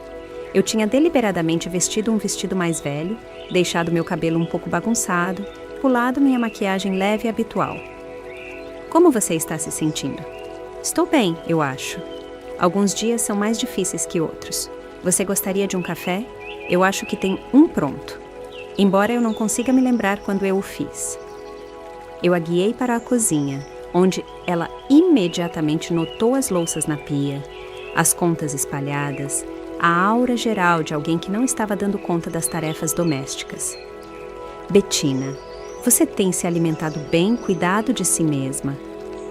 Eu tinha deliberadamente vestido um vestido mais velho, deixado meu cabelo um pouco bagunçado, pulado minha maquiagem leve e habitual. Como você está se sentindo? Estou bem, eu acho. Alguns dias são mais difíceis que outros. Você gostaria de um café? Eu acho que tem um pronto. Embora eu não consiga me lembrar quando eu o fiz. Eu a guiei para a cozinha, onde ela imediatamente notou as louças na pia, as contas espalhadas, a aura geral de alguém que não estava dando conta das tarefas domésticas. Bettina, você tem se alimentado bem, cuidado de si mesma.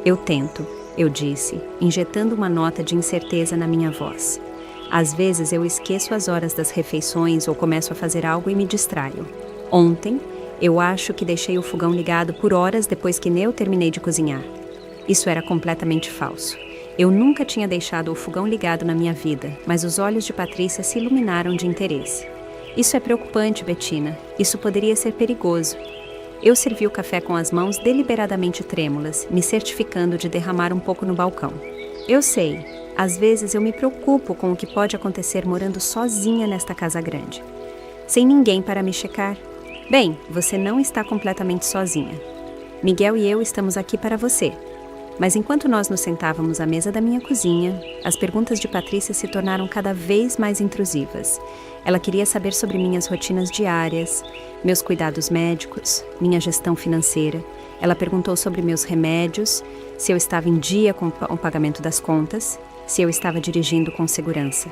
Eu tento, eu disse, injetando uma nota de incerteza na minha voz. Às vezes eu esqueço as horas das refeições ou começo a fazer algo e me distraio. Ontem, eu acho que deixei o fogão ligado por horas depois que eu terminei de cozinhar. Isso era completamente falso. Eu nunca tinha deixado o fogão ligado na minha vida, mas os olhos de Patrícia se iluminaram de interesse. Isso é preocupante, Bettina. Isso poderia ser perigoso. Eu servi o café com as mãos deliberadamente trêmulas, me certificando de derramar um pouco no balcão. Eu sei. Às vezes eu me preocupo com o que pode acontecer morando sozinha nesta casa grande. Sem ninguém para me checar. Bem, você não está completamente sozinha. Miguel e eu estamos aqui para você. Mas enquanto nós nos sentávamos à mesa da minha cozinha, as perguntas de Patrícia se tornaram cada vez mais intrusivas. Ela queria saber sobre minhas rotinas diárias, meus cuidados médicos, minha gestão financeira. Ela perguntou sobre meus remédios, se eu estava em dia com o pagamento das contas, se eu estava dirigindo com segurança.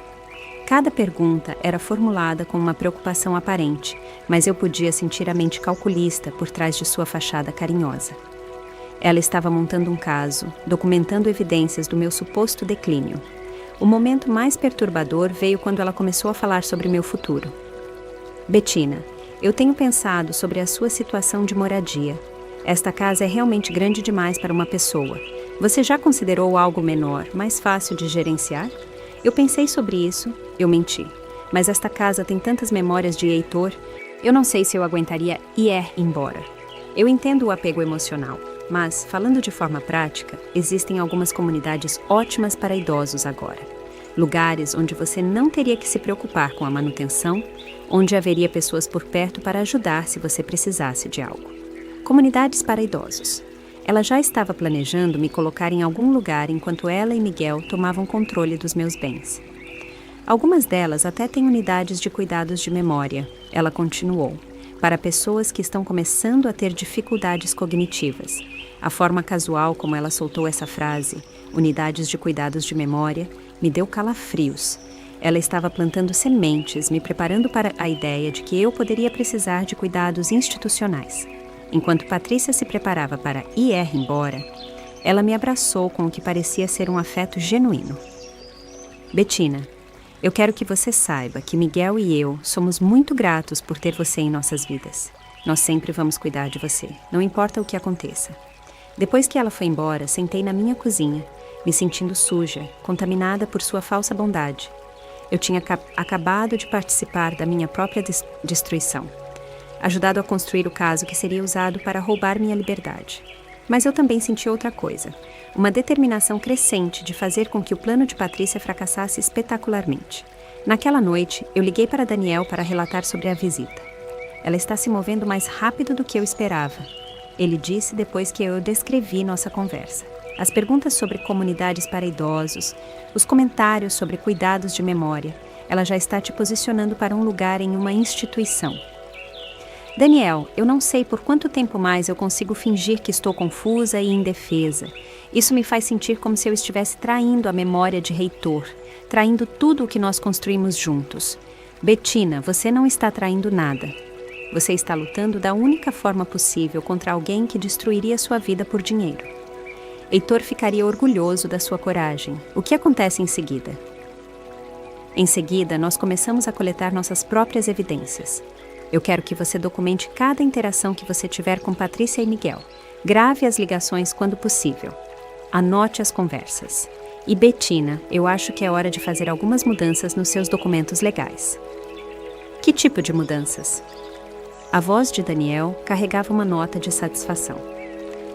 Cada pergunta era formulada com uma preocupação aparente, mas eu podia sentir a mente calculista por trás de sua fachada carinhosa. Ela estava montando um caso, documentando evidências do meu suposto declínio. O momento mais perturbador veio quando ela começou a falar sobre meu futuro. Bettina, eu tenho pensado sobre a sua situação de moradia. Esta casa é realmente grande demais para uma pessoa. Você já considerou algo menor, mais fácil de gerenciar? Eu pensei sobre isso, eu menti. Mas esta casa tem tantas memórias de Heitor, eu não sei se eu aguentaria ir embora. Eu entendo o apego emocional, mas, falando de forma prática, existem algumas comunidades ótimas para idosos agora. Lugares onde você não teria que se preocupar com a manutenção, onde haveria pessoas por perto para ajudar se você precisasse de algo. Comunidades para idosos. Ela já estava planejando me colocar em algum lugar enquanto ela e Miguel tomavam controle dos meus bens. Algumas delas até têm unidades de cuidados de memória, ela continuou, para pessoas que estão começando a ter dificuldades cognitivas. A forma casual como ela soltou essa frase, unidades de cuidados de memória, me deu calafrios. Ela estava plantando sementes, me preparando para a ideia de que eu poderia precisar de cuidados institucionais. Enquanto Patrícia se preparava para ir embora, ela me abraçou com o que parecia ser um afeto genuíno. Bettina, eu quero que você saiba que Miguel e eu somos muito gratos por ter você em nossas vidas. Nós sempre vamos cuidar de você, não importa o que aconteça. Depois que ela foi embora, sentei na minha cozinha, me sentindo suja, contaminada por sua falsa bondade. Eu tinha acabado de participar da minha própria destruição. Ajudado a construir o caso que seria usado para roubar minha liberdade. Mas eu também senti outra coisa, uma determinação crescente de fazer com que o plano de Patrícia fracassasse espetacularmente. Naquela noite, eu liguei para Daniel para relatar sobre a visita. Ela está se movendo mais rápido do que eu esperava. Ele disse depois que eu descrevi nossa conversa. As perguntas sobre comunidades para idosos, os comentários sobre cuidados de memória, ela já está te posicionando para um lugar em uma instituição. Daniel, eu não sei por quanto tempo mais eu consigo fingir que estou confusa e indefesa. Isso me faz sentir como se eu estivesse traindo a memória de Heitor, traindo tudo o que nós construímos juntos. Bettina, você não está traindo nada. Você está lutando da única forma possível contra alguém que destruiria sua vida por dinheiro. Heitor ficaria orgulhoso da sua coragem. O que acontece em seguida? Em seguida, nós começamos a coletar nossas próprias evidências. Eu quero que você documente cada interação que você tiver com Patrícia e Miguel. Grave as ligações quando possível. Anote as conversas. E Bettina, eu acho que é hora de fazer algumas mudanças nos seus documentos legais. Que tipo de mudanças? A voz de Daniel carregava uma nota de satisfação.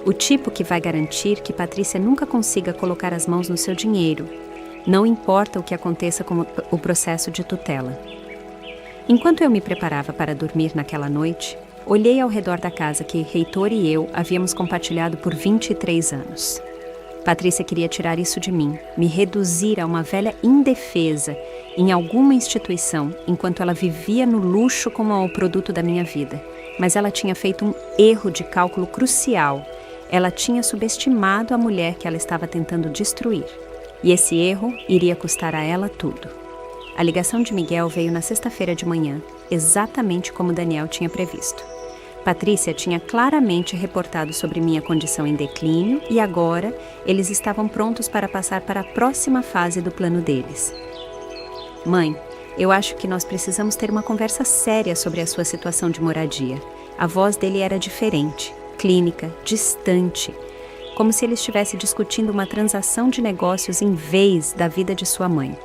O tipo que vai garantir que Patrícia nunca consiga colocar as mãos no seu dinheiro, não importa o que aconteça com o processo de tutela. Enquanto eu me preparava para dormir naquela noite, olhei ao redor da casa que Heitor e eu havíamos compartilhado por 23 anos. Patrícia queria tirar isso de mim, me reduzir a uma velha indefesa em alguma instituição, enquanto ela vivia no luxo como o produto da minha vida. Mas ela tinha feito um erro de cálculo crucial. Ela tinha subestimado a mulher que ela estava tentando destruir. E esse erro iria custar a ela tudo. A ligação de Miguel veio na sexta-feira de manhã, exatamente como Daniel tinha previsto. Patrícia tinha claramente reportado sobre minha condição em declínio e agora eles estavam prontos para passar para a próxima fase do plano deles. Mãe, eu acho que nós precisamos ter uma conversa séria sobre a sua situação de moradia. A voz dele era diferente, clínica, distante, como se ele estivesse discutindo uma transação de negócios em vez da vida de sua mãe.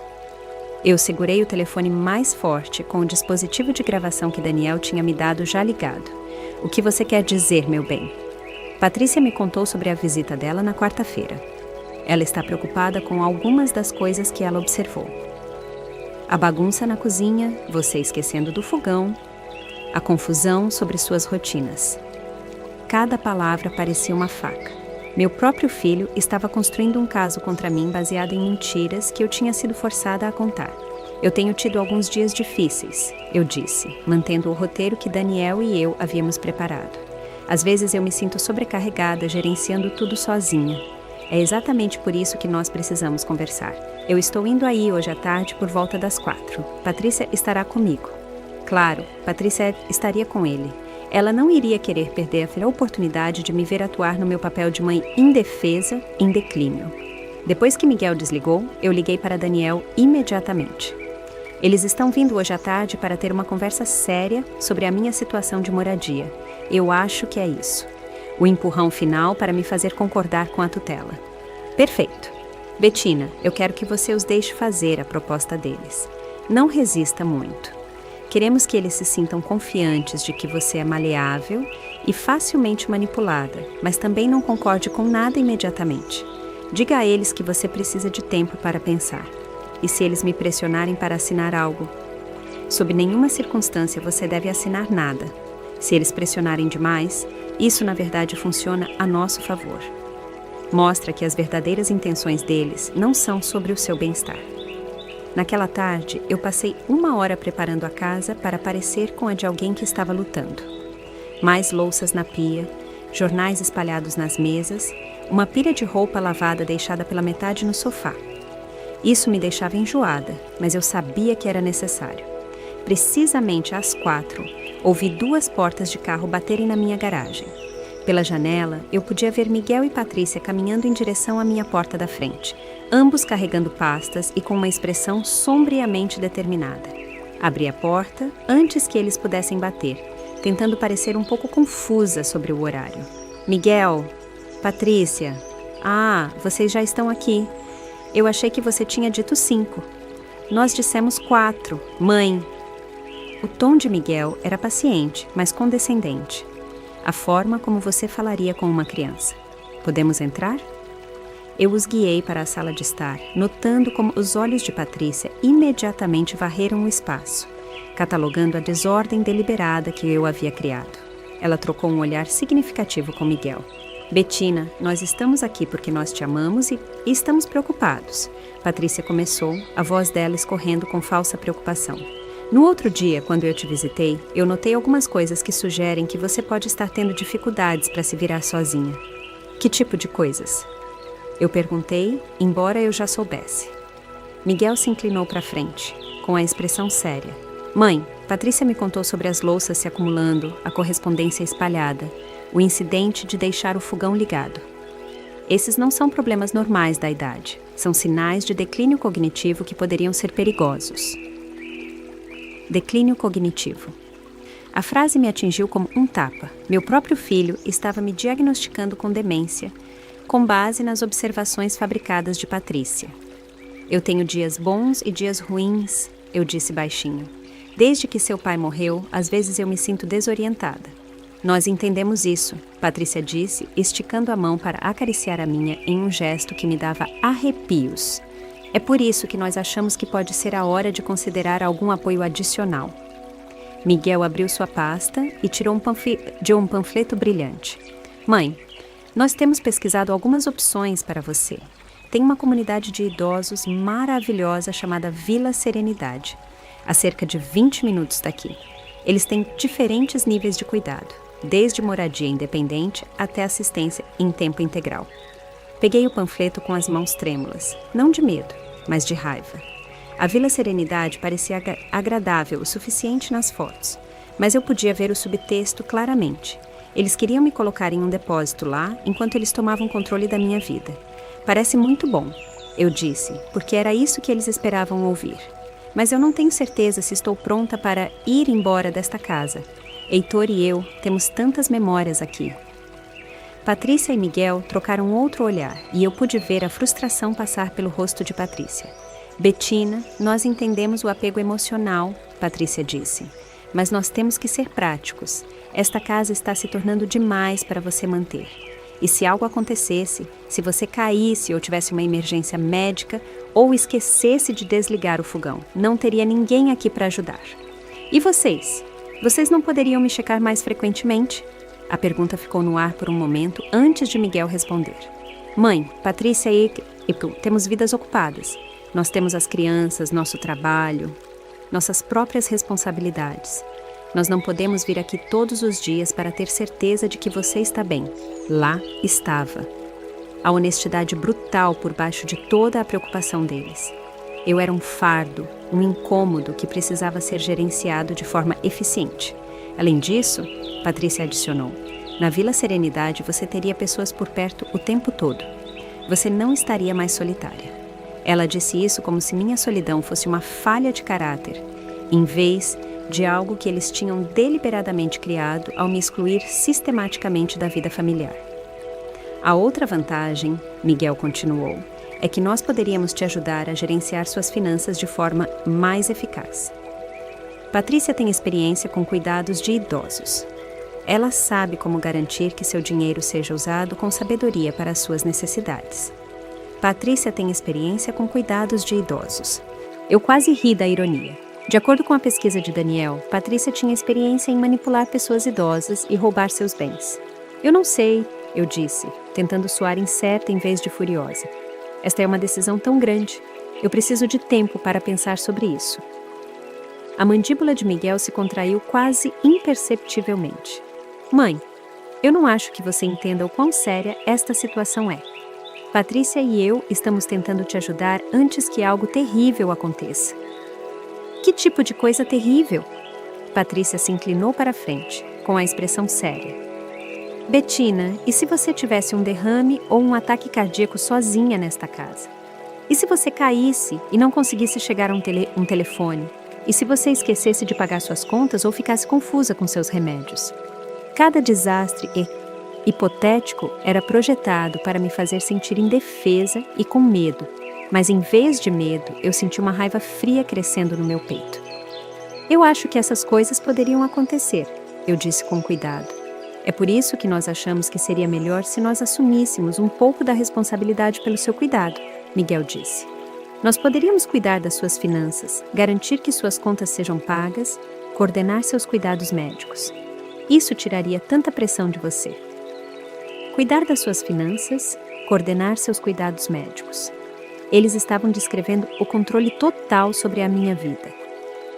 Eu segurei o telefone mais forte com o dispositivo de gravação que Daniel tinha me dado já ligado. O que você quer dizer, meu bem? Patrícia me contou sobre a visita dela na quarta-feira. Ela está preocupada com algumas das coisas que ela observou. A bagunça na cozinha, você esquecendo do fogão, a confusão sobre suas rotinas. Cada palavra parecia uma faca. Meu próprio filho estava construindo um caso contra mim baseado em mentiras que eu tinha sido forçada a contar. Eu tenho tido alguns dias difíceis, eu disse, mantendo o roteiro que Daniel e eu havíamos preparado. Às vezes eu me sinto sobrecarregada, gerenciando tudo sozinha. É exatamente por isso que nós precisamos conversar. Eu estou indo aí hoje à tarde por volta das 4. Patrícia estará comigo. Claro, Patrícia estaria com ele. Ela não iria querer perder a oportunidade de me ver atuar no meu papel de mãe indefesa, em declínio. Depois que Miguel desligou, eu liguei para Daniel imediatamente. Eles estão vindo hoje à tarde para ter uma conversa séria sobre a minha situação de moradia. Eu acho que é isso. O empurrão final para me fazer concordar com a tutela. Perfeito. Bettina, eu quero que você os deixe fazer a proposta deles. Não resista muito. Queremos que eles se sintam confiantes de que você é maleável e facilmente manipulada, mas também não concorde com nada imediatamente. Diga a eles que você precisa de tempo para pensar. E se eles me pressionarem para assinar algo? Sob nenhuma circunstância você deve assinar nada. Se eles pressionarem demais, isso na verdade funciona a nosso favor. Mostra que as verdadeiras intenções deles não são sobre o seu bem-estar. Naquela tarde, eu passei 1 hora preparando a casa para parecer com a de alguém que estava lutando. Mais louças na pia, jornais espalhados nas mesas, uma pilha de roupa lavada deixada pela metade no sofá. Isso me deixava enjoada, mas eu sabia que era necessário. Precisamente às 4, ouvi 2 portas de carro baterem na minha garagem. Pela janela, eu podia ver Miguel e Patrícia caminhando em direção à minha porta da frente, ambos carregando pastas e com uma expressão sombriamente determinada. Abri a porta antes que eles pudessem bater, tentando parecer um pouco confusa sobre o horário. Miguel, Patrícia, vocês já estão aqui. Eu achei que você tinha dito 5. Nós dissemos 4, mãe. O tom de Miguel era paciente, mas condescendente. A forma como você falaria com uma criança. Podemos entrar? Eu os guiei para a sala de estar, notando como os olhos de Patrícia imediatamente varreram o espaço, catalogando a desordem deliberada que eu havia criado. Ela trocou um olhar significativo com Miguel. Bettina, nós estamos aqui porque nós te amamos e estamos preocupados. Patrícia começou, a voz dela escorrendo com falsa preocupação. No outro dia, quando eu te visitei, eu notei algumas coisas que sugerem que você pode estar tendo dificuldades para se virar sozinha. Que tipo de coisas? Eu perguntei, embora eu já soubesse. Miguel se inclinou para frente, com a expressão séria. Mãe, Patrícia me contou sobre as louças se acumulando, a correspondência espalhada, o incidente de deixar o fogão ligado. Esses não são problemas normais da idade. São sinais de declínio cognitivo que poderiam ser perigosos. Declínio cognitivo. A frase me atingiu como um tapa. Meu próprio filho estava me diagnosticando com demência, com base nas observações fabricadas de Patrícia. Eu tenho dias bons e dias ruins, eu disse baixinho. Desde que seu pai morreu, às vezes eu me sinto desorientada. Nós entendemos isso, Patrícia disse, esticando a mão para acariciar a minha em um gesto que me dava arrepios. É por isso que nós achamos que pode ser a hora de considerar algum apoio adicional. Miguel abriu sua pasta e tirou um panfleto brilhante. Mãe, nós temos pesquisado algumas opções para você. Tem uma comunidade de idosos maravilhosa chamada Vila Serenidade, a cerca de 20 minutos daqui. Eles têm diferentes níveis de cuidado, desde moradia independente até assistência em tempo integral. Peguei o panfleto com as mãos trêmulas, não de medo, mas de raiva. A Vila Serenidade parecia agradável o suficiente nas fotos, mas eu podia ver o subtexto claramente. Eles queriam me colocar em um depósito lá enquanto eles tomavam controle da minha vida. Parece muito bom, eu disse, porque era isso que eles esperavam ouvir. Mas eu não tenho certeza se estou pronta para ir embora desta casa. Heitor e eu temos tantas memórias aqui. Patrícia e Miguel trocaram outro olhar e eu pude ver a frustração passar pelo rosto de Patrícia. Bettina, nós entendemos o apego emocional, Patrícia disse, mas nós temos que ser práticos. Esta casa está se tornando demais para você manter. E se algo acontecesse, se você caísse ou tivesse uma emergência médica ou esquecesse de desligar o fogão, não teria ninguém aqui para ajudar. E vocês? Vocês não poderiam me checar mais frequentemente? A pergunta ficou no ar por um momento antes de Miguel responder. Mãe, Patrícia e eu temos vidas ocupadas. Nós temos as crianças, nosso trabalho, nossas próprias responsabilidades. Nós não podemos vir aqui todos os dias para ter certeza de que você está bem. Lá estava. A honestidade brutal por baixo de toda a preocupação deles. Eu era um fardo, um incômodo que precisava ser gerenciado de forma eficiente. Além disso, Patrícia adicionou, na Vila Serenidade você teria pessoas por perto o tempo todo. Você não estaria mais solitária. Ela disse isso como se minha solidão fosse uma falha de caráter, em vez de algo que eles tinham deliberadamente criado ao me excluir sistematicamente da vida familiar. A outra vantagem, Miguel continuou, é que nós poderíamos te ajudar a gerenciar suas finanças de forma mais eficaz. Patrícia tem experiência com cuidados de idosos. Ela sabe como garantir que seu dinheiro seja usado com sabedoria para as suas necessidades. Patrícia tem experiência com cuidados de idosos. Eu quase ri da ironia. De acordo com a pesquisa de Daniel, Patrícia tinha experiência em manipular pessoas idosas e roubar seus bens. Eu não sei, eu disse, tentando soar incerta em vez de furiosa. Esta é uma decisão tão grande. Eu preciso de tempo para pensar sobre isso. A mandíbula de Miguel se contraiu quase imperceptivelmente. Mãe, eu não acho que você entenda o quão séria esta situação é. Patrícia e eu estamos tentando te ajudar antes que algo terrível aconteça. Que tipo de coisa terrível? Patrícia se inclinou para a frente, com a expressão séria. Bettina, e se você tivesse um derrame ou um ataque cardíaco sozinha nesta casa? E se você caísse e não conseguisse chegar a um telefone? E se você esquecesse de pagar suas contas ou ficasse confusa com seus remédios? Cada desastre hipotético era projetado para me fazer sentir indefesa e com medo, mas em vez de medo, eu senti uma raiva fria crescendo no meu peito. Eu acho que essas coisas poderiam acontecer, eu disse com cuidado. É por isso que nós achamos que seria melhor se nós assumíssemos um pouco da responsabilidade pelo seu cuidado, Miguel disse. Nós poderíamos cuidar das suas finanças, garantir que suas contas sejam pagas, coordenar seus cuidados médicos. Isso tiraria tanta pressão de você. Cuidar das suas finanças, coordenar seus cuidados médicos. Eles estavam descrevendo o controle total sobre a minha vida,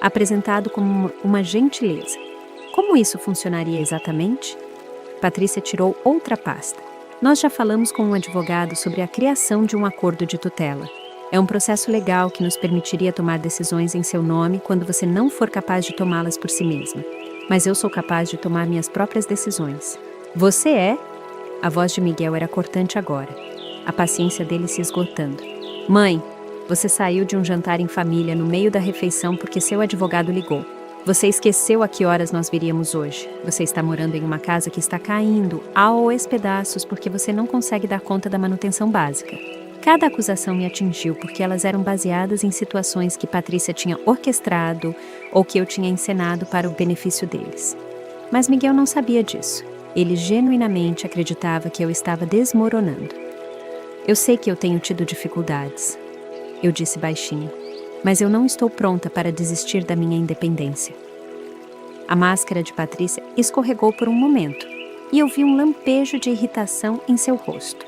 apresentado como uma gentileza. Como isso funcionaria exatamente? Patrícia tirou outra pasta. Nós já falamos com um advogado sobre a criação de um acordo de tutela. É um processo legal que nos permitiria tomar decisões em seu nome quando você não for capaz de tomá-las por si mesma. Mas eu sou capaz de tomar minhas próprias decisões. Você é? A voz de Miguel era cortante agora, a paciência dele se esgotando. Mãe, você saiu de um jantar em família no meio da refeição porque seu advogado ligou. Você esqueceu a que horas nós viríamos hoje. Você está morando em uma casa que está caindo aos pedaços porque você não consegue dar conta da manutenção básica. Cada acusação me atingiu porque elas eram baseadas em situações que Patrícia tinha orquestrado ou que eu tinha encenado para o benefício deles. Mas Miguel não sabia disso. Ele genuinamente acreditava que eu estava desmoronando. Eu sei que eu tenho tido dificuldades, eu disse baixinho, mas eu não estou pronta para desistir da minha independência. A máscara de Patrícia escorregou por um momento e eu vi um lampejo de irritação em seu rosto.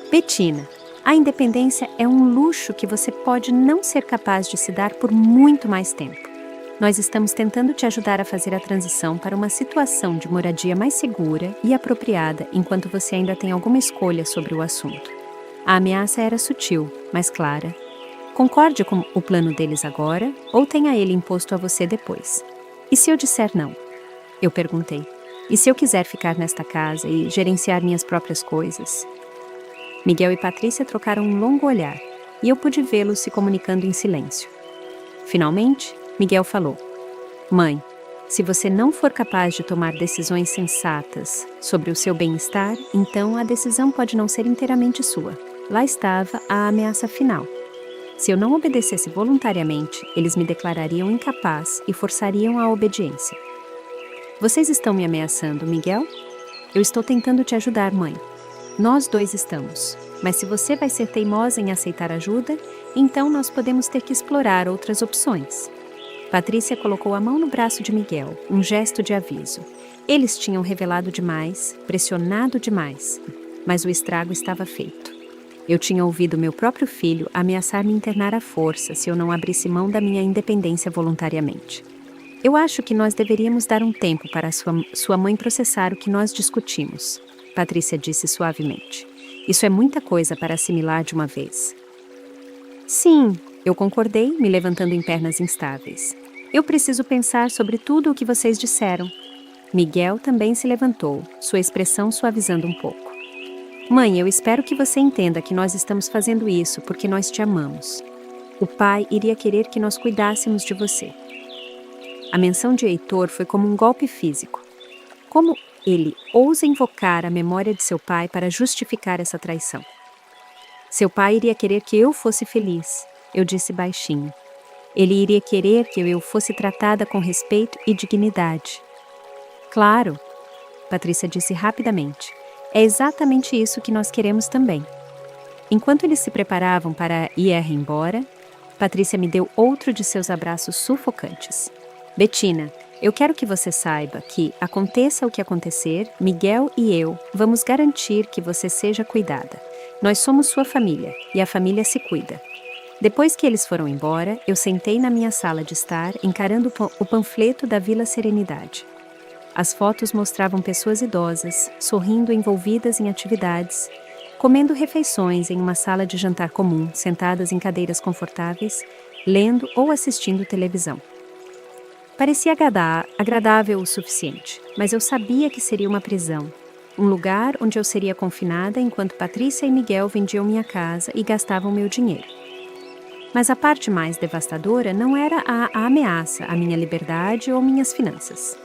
Bettina, a independência é um luxo que você pode não ser capaz de se dar por muito mais tempo. Nós estamos tentando te ajudar a fazer a transição para uma situação de moradia mais segura e apropriada enquanto você ainda tem alguma escolha sobre o assunto. A ameaça era sutil, mas clara. Concorde com o plano deles agora ou tenha ele imposto a você depois. E se eu disser não? Eu perguntei. E se eu quiser ficar nesta casa e gerenciar minhas próprias coisas? Miguel e Patrícia trocaram um longo olhar e eu pude vê-los se comunicando em silêncio. Finalmente, Miguel falou, Mãe, se você não for capaz de tomar decisões sensatas sobre o seu bem-estar, então a decisão pode não ser inteiramente sua. Lá estava a ameaça final. Se eu não obedecesse voluntariamente, eles me declarariam incapaz e forçariam a obediência. Vocês estão me ameaçando, Miguel? Eu estou tentando te ajudar, mãe. nós dois estamos. Mas se você vai ser teimosa em aceitar ajuda, então nós podemos ter que explorar outras opções. Patrícia colocou a mão no braço de Miguel, um gesto de aviso. Eles tinham revelado demais, pressionado demais, mas o estrago estava feito. Eu tinha ouvido meu próprio filho ameaçar me internar à força se eu não abrisse mão da minha independência voluntariamente. Eu acho que nós deveríamos dar um tempo para sua mãe processar o que nós discutimos, Patrícia disse suavemente. Isso é muita coisa para assimilar de uma vez. Sim, eu concordei, me levantando em pernas instáveis. Eu preciso pensar sobre tudo o que vocês disseram. Miguel também se levantou, sua expressão suavizando um pouco. Mãe, eu espero que você entenda que nós estamos fazendo isso porque nós te amamos. O pai iria querer que nós cuidássemos de você. A menção de Heitor foi como um golpe físico. Como ele ousa invocar a memória de seu pai para justificar essa traição? Seu pai iria querer que eu fosse feliz, eu disse baixinho. Ele iria querer que eu fosse tratada com respeito e dignidade. Claro, Patrícia disse rapidamente. É exatamente isso que nós queremos também. Enquanto eles se preparavam para ir embora, Patrícia me deu outro de seus abraços sufocantes. Bettina, eu quero que você saiba que, aconteça o que acontecer, Miguel e eu vamos garantir que você seja cuidada. Nós somos sua família, e a família se cuida. Depois que eles foram embora, eu sentei na minha sala de estar, encarando o panfleto da Vila Serenidade. As fotos mostravam pessoas idosas, sorrindo envolvidas em atividades, comendo refeições em uma sala de jantar comum, sentadas em cadeiras confortáveis, lendo ou assistindo televisão. Parecia agradável o suficiente, mas eu sabia que seria uma prisão, um lugar onde eu seria confinada enquanto Patrícia e Miguel vendiam minha casa e gastavam meu dinheiro. Mas a parte mais devastadora não era a ameaça à minha liberdade ou minhas finanças.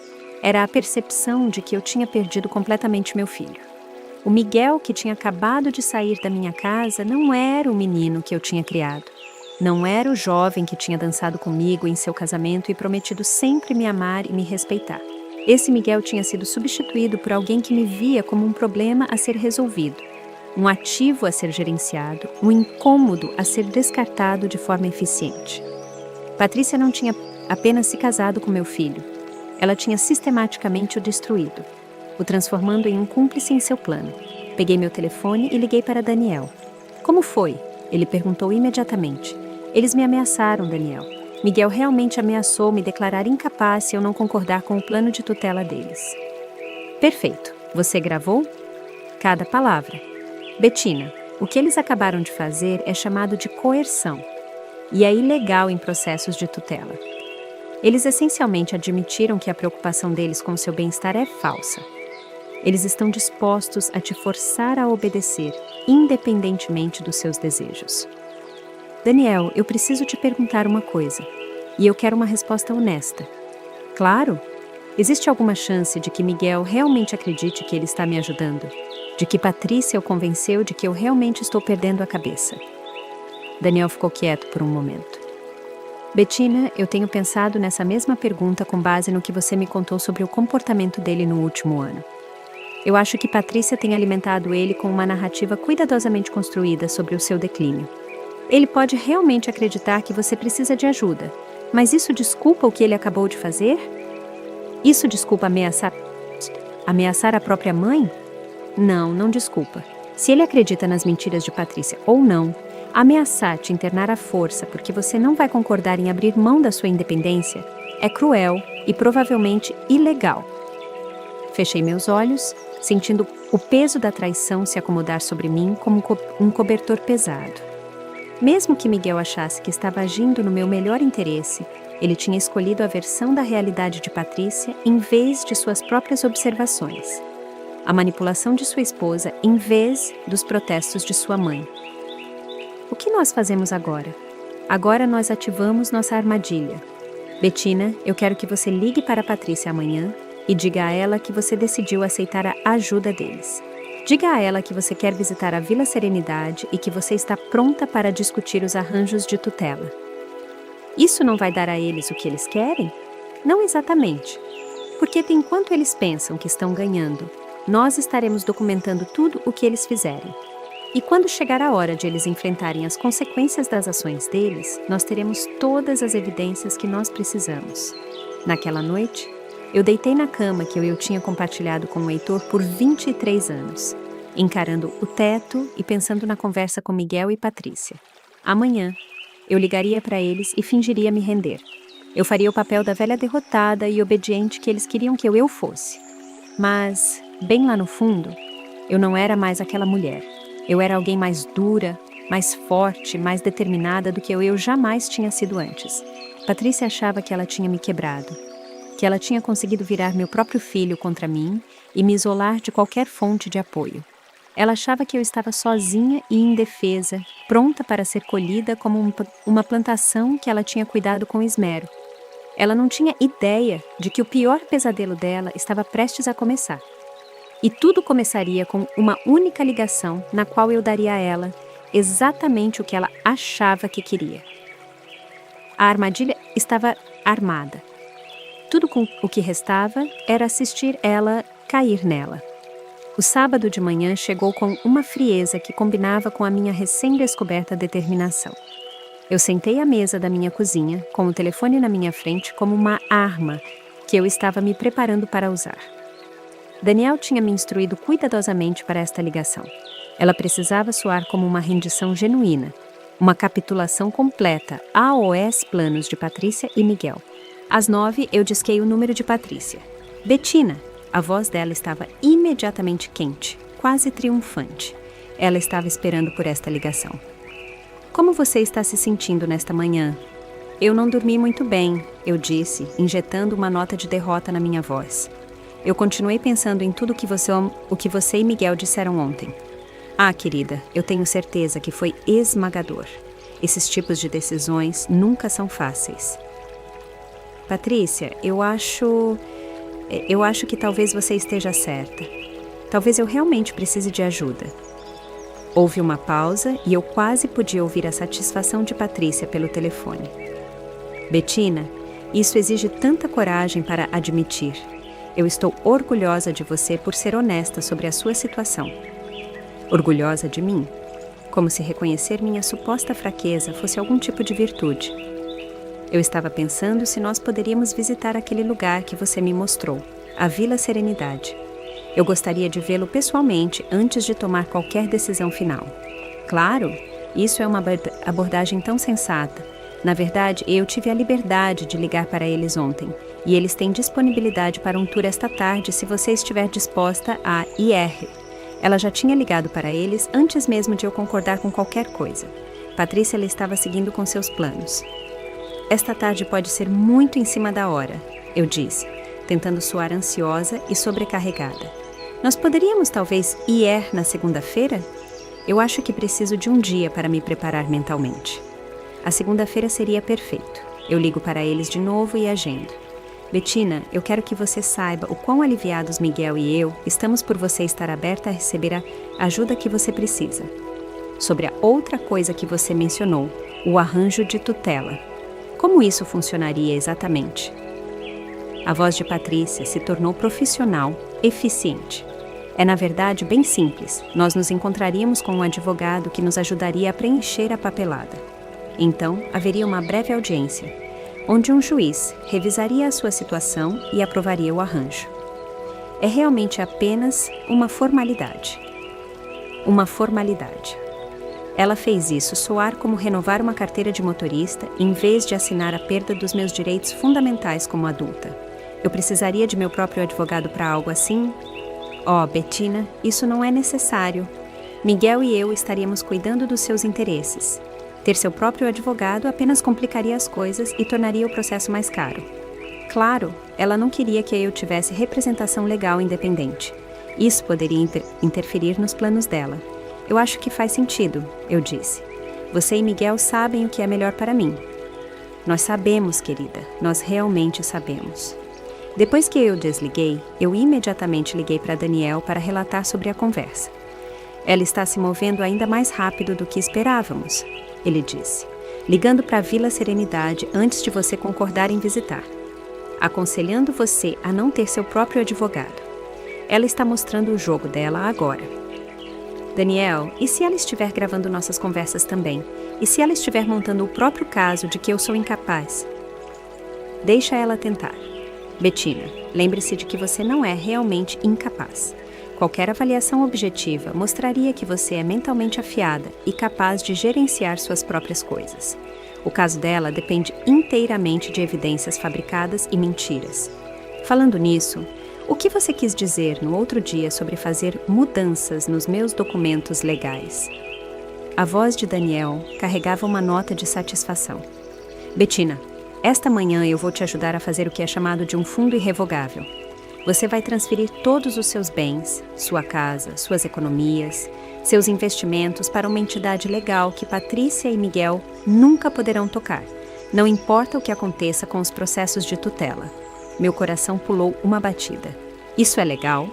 Era a percepção de que eu tinha perdido completamente meu filho. O Miguel, que tinha acabado de sair da minha casa, não era o menino que eu tinha criado. Não era o jovem que tinha dançado comigo em seu casamento e prometido sempre me amar e me respeitar. Esse Miguel tinha sido substituído por alguém que me via como um problema a ser resolvido, um ativo a ser gerenciado, um incômodo a ser descartado de forma eficiente. Patrícia não tinha apenas se casado com meu filho. Ela tinha sistematicamente o destruído, o transformando em um cúmplice em seu plano. Peguei meu telefone e liguei para Daniel. Como foi? Ele perguntou imediatamente. Eles me ameaçaram, Daniel. Miguel realmente ameaçou me declarar incapaz se eu não concordar com o plano de tutela deles. Perfeito. Você gravou? Cada palavra. Bettina, o que eles acabaram de fazer é chamado de coerção e é ilegal em processos de tutela. Eles essencialmente admitiram que a preocupação deles com seu bem-estar é falsa. Eles estão dispostos a te forçar a obedecer, independentemente dos seus desejos. Daniel, eu preciso te perguntar uma coisa, e eu quero uma resposta honesta. Claro? Existe alguma chance de que Miguel realmente acredite que ele está me ajudando? De que Patrícia o convenceu de que eu realmente estou perdendo a cabeça? Daniel ficou quieto por um momento. Bettina, eu tenho pensado nessa mesma pergunta com base no que você me contou sobre o comportamento dele no último ano. Eu acho que Patrícia tem alimentado ele com uma narrativa cuidadosamente construída sobre o seu declínio. Ele pode realmente acreditar que você precisa de ajuda, mas isso desculpa o que ele acabou de fazer? Isso desculpa ameaçar a própria mãe? Não, não desculpa. Se ele acredita nas mentiras de Patrícia ou não, ameaçar te internar à força porque você não vai concordar em abrir mão da sua independência é cruel e provavelmente ilegal. Fechei meus olhos, sentindo o peso da traição se acomodar sobre mim como um cobertor pesado. Mesmo que Miguel achasse que estava agindo no meu melhor interesse, ele tinha escolhido a versão da realidade de Patrícia em vez de suas próprias observações. A manipulação de sua esposa em vez dos protestos de sua mãe. O que nós fazemos agora? Agora nós ativamos nossa armadilha. Bettina, eu quero que você ligue para a Patrícia amanhã e diga a ela que você decidiu aceitar a ajuda deles. Diga a ela que você quer visitar a Vila Serenidade e que você está pronta para discutir os arranjos de tutela. Isso não vai dar a eles o que eles querem? Não exatamente. Porque enquanto eles pensam que estão ganhando, nós estaremos documentando tudo o que eles fizerem. E quando chegar a hora de eles enfrentarem as consequências das ações deles, nós teremos todas as evidências que nós precisamos. Naquela noite, eu deitei na cama que eu tinha compartilhado com o Heitor por 23 anos, encarando o teto e pensando na conversa com Miguel e Patrícia. Amanhã, eu ligaria para eles e fingiria me render. Eu faria o papel da velha derrotada e obediente que eles queriam que eu fosse. Mas, bem lá no fundo, eu não era mais aquela mulher. Eu era alguém mais dura, mais forte, mais determinada do que eu jamais tinha sido antes. Patrícia achava que ela tinha me quebrado, que ela tinha conseguido virar meu próprio filho contra mim e me isolar de qualquer fonte de apoio. Ela achava que eu estava sozinha e indefesa, pronta para ser colhida como uma plantação que ela tinha cuidado com esmero. Ela não tinha ideia de que o pior pesadelo dela estava prestes a começar. E tudo começaria com uma única ligação na qual eu daria a ela exatamente o que ela achava que queria. A armadilha estava armada. Tudo com o que restava era assistir ela cair nela. O sábado de manhã chegou com uma frieza que combinava com a minha recém-descoberta determinação. Eu sentei à mesa da minha cozinha, com o telefone na minha frente como uma arma que eu estava me preparando para usar. Daniel tinha me instruído cuidadosamente para esta ligação. Ela precisava soar como uma rendição genuína, uma capitulação completa aos planos de Patrícia e Miguel. Às 9, eu disquei o número de Patrícia. Betina! A voz dela estava imediatamente quente, quase triunfante. Ela estava esperando por esta ligação. Como você está se sentindo nesta manhã? Eu não dormi muito bem, eu disse, injetando uma nota de derrota na minha voz. Eu continuei pensando em tudo o que você e Miguel disseram ontem. Ah, querida, eu tenho certeza que foi esmagador. Esses tipos de decisões nunca são fáceis. Patrícia, eu acho que talvez você esteja certa. Talvez eu realmente precise de ajuda. Houve uma pausa e eu quase podia ouvir a satisfação de Patrícia pelo telefone. Betina, isso exige tanta coragem para admitir. Eu estou orgulhosa de você por ser honesta sobre a sua situação. Orgulhosa de mim? Como se reconhecer minha suposta fraqueza fosse algum tipo de virtude. Eu estava pensando se nós poderíamos visitar aquele lugar que você me mostrou, a Vila Serenidade. Eu gostaria de vê-lo pessoalmente antes de tomar qualquer decisão final. Claro, isso é uma abordagem tão sensata. Na verdade, eu tive a liberdade de ligar para eles ontem, e eles têm disponibilidade para um tour esta tarde se você estiver disposta a ir. Ela já tinha ligado para eles antes mesmo de eu concordar com qualquer coisa. Patrícia estava seguindo com seus planos. Esta tarde pode ser muito em cima da hora, eu disse, tentando soar ansiosa e sobrecarregada. Nós poderíamos talvez ir na segunda-feira? Eu acho que preciso de um dia para me preparar mentalmente. A segunda-feira seria perfeito. Eu ligo para eles de novo e agendo. Betina, eu quero que você saiba o quão aliviados Miguel e eu estamos por você estar aberta a receber a ajuda que você precisa. Sobre a outra coisa que você mencionou, o arranjo de tutela. Como isso funcionaria exatamente? A voz de Patrícia se tornou profissional, eficiente. É, na verdade, bem simples. Nós nos encontraríamos com um advogado que nos ajudaria a preencher a papelada. Então, haveria uma breve audiência, onde um juiz revisaria a sua situação e aprovaria o arranjo. É realmente apenas uma formalidade. Uma formalidade. Ela fez isso soar como renovar uma carteira de motorista em vez de assinar a perda dos meus direitos fundamentais como adulta. Eu precisaria de meu próprio advogado para algo assim? Oh, Betina, isso não é necessário. Miguel e eu estaríamos cuidando dos seus interesses. Ter seu próprio advogado apenas complicaria as coisas e tornaria o processo mais caro. Claro, ela não queria que eu tivesse representação legal independente. Isso poderia interferir nos planos dela. Eu acho que faz sentido, eu disse. Você e Miguel sabem o que é melhor para mim. Nós sabemos, querida, nós realmente sabemos. Depois que eu desliguei, eu imediatamente liguei para Daniel para relatar sobre a conversa. Ela está se movendo ainda mais rápido do que esperávamos, ele disse, ligando para a Vila Serenidade antes de você concordar em visitar, aconselhando você a não ter seu próprio advogado. Ela está mostrando o jogo dela agora. Daniel, e se ela estiver gravando nossas conversas também? E se ela estiver montando o próprio caso de que eu sou incapaz? Deixa ela tentar. Bettina, lembre-se de que você não é realmente incapaz. Qualquer avaliação objetiva mostraria que você é mentalmente afiada e capaz de gerenciar suas próprias coisas. O caso dela depende inteiramente de evidências fabricadas e mentiras. Falando nisso, o que você quis dizer no outro dia sobre fazer mudanças nos meus documentos legais? A voz de Daniel carregava uma nota de satisfação. Bettina, esta manhã eu vou te ajudar a fazer o que é chamado de um fundo irrevogável. Você vai transferir todos os seus bens, sua casa, suas economias, seus investimentos para uma entidade legal que Patrícia e Miguel nunca poderão tocar, não importa o que aconteça com os processos de tutela. Meu coração pulou uma batida. Isso é legal?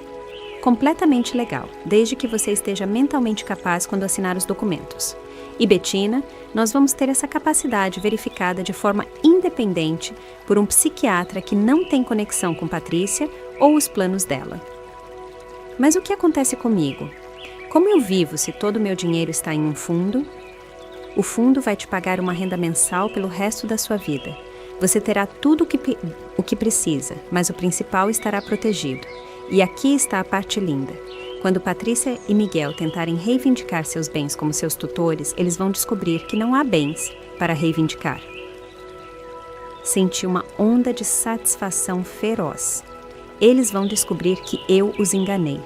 Completamente legal, desde que você esteja mentalmente capaz quando assinar os documentos. E Bettina, nós vamos ter essa capacidade verificada de forma independente por um psiquiatra que não tem conexão com Patrícia ou os planos dela. Mas o que acontece comigo? Como eu vivo se todo o meu dinheiro está em um fundo? O fundo vai te pagar uma renda mensal pelo resto da sua vida. Você terá tudo o que precisa, mas o principal estará protegido. E aqui está a parte linda. Quando Patrícia e Miguel tentarem reivindicar seus bens como seus tutores, eles vão descobrir que não há bens para reivindicar. Senti uma onda de satisfação feroz. Eles vão descobrir que eu os enganei.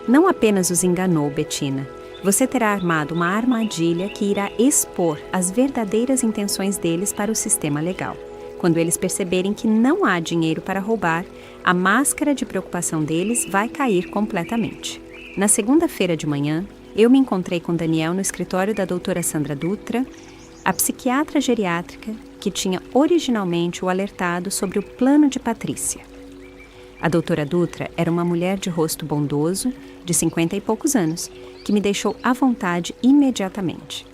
Não apenas os enganou, Bettina. Você terá armado uma armadilha que irá expor as verdadeiras intenções deles para o sistema legal. Quando eles perceberem que não há dinheiro para roubar, a máscara de preocupação deles vai cair completamente. Na segunda-feira de manhã, eu me encontrei com Daniel no escritório da doutora Sandra Dutra, a psiquiatra geriátrica que tinha originalmente o alertado sobre o plano de Patrícia. A doutora Dutra era uma mulher de rosto bondoso, de 50 e poucos anos, que me deixou à vontade imediatamente.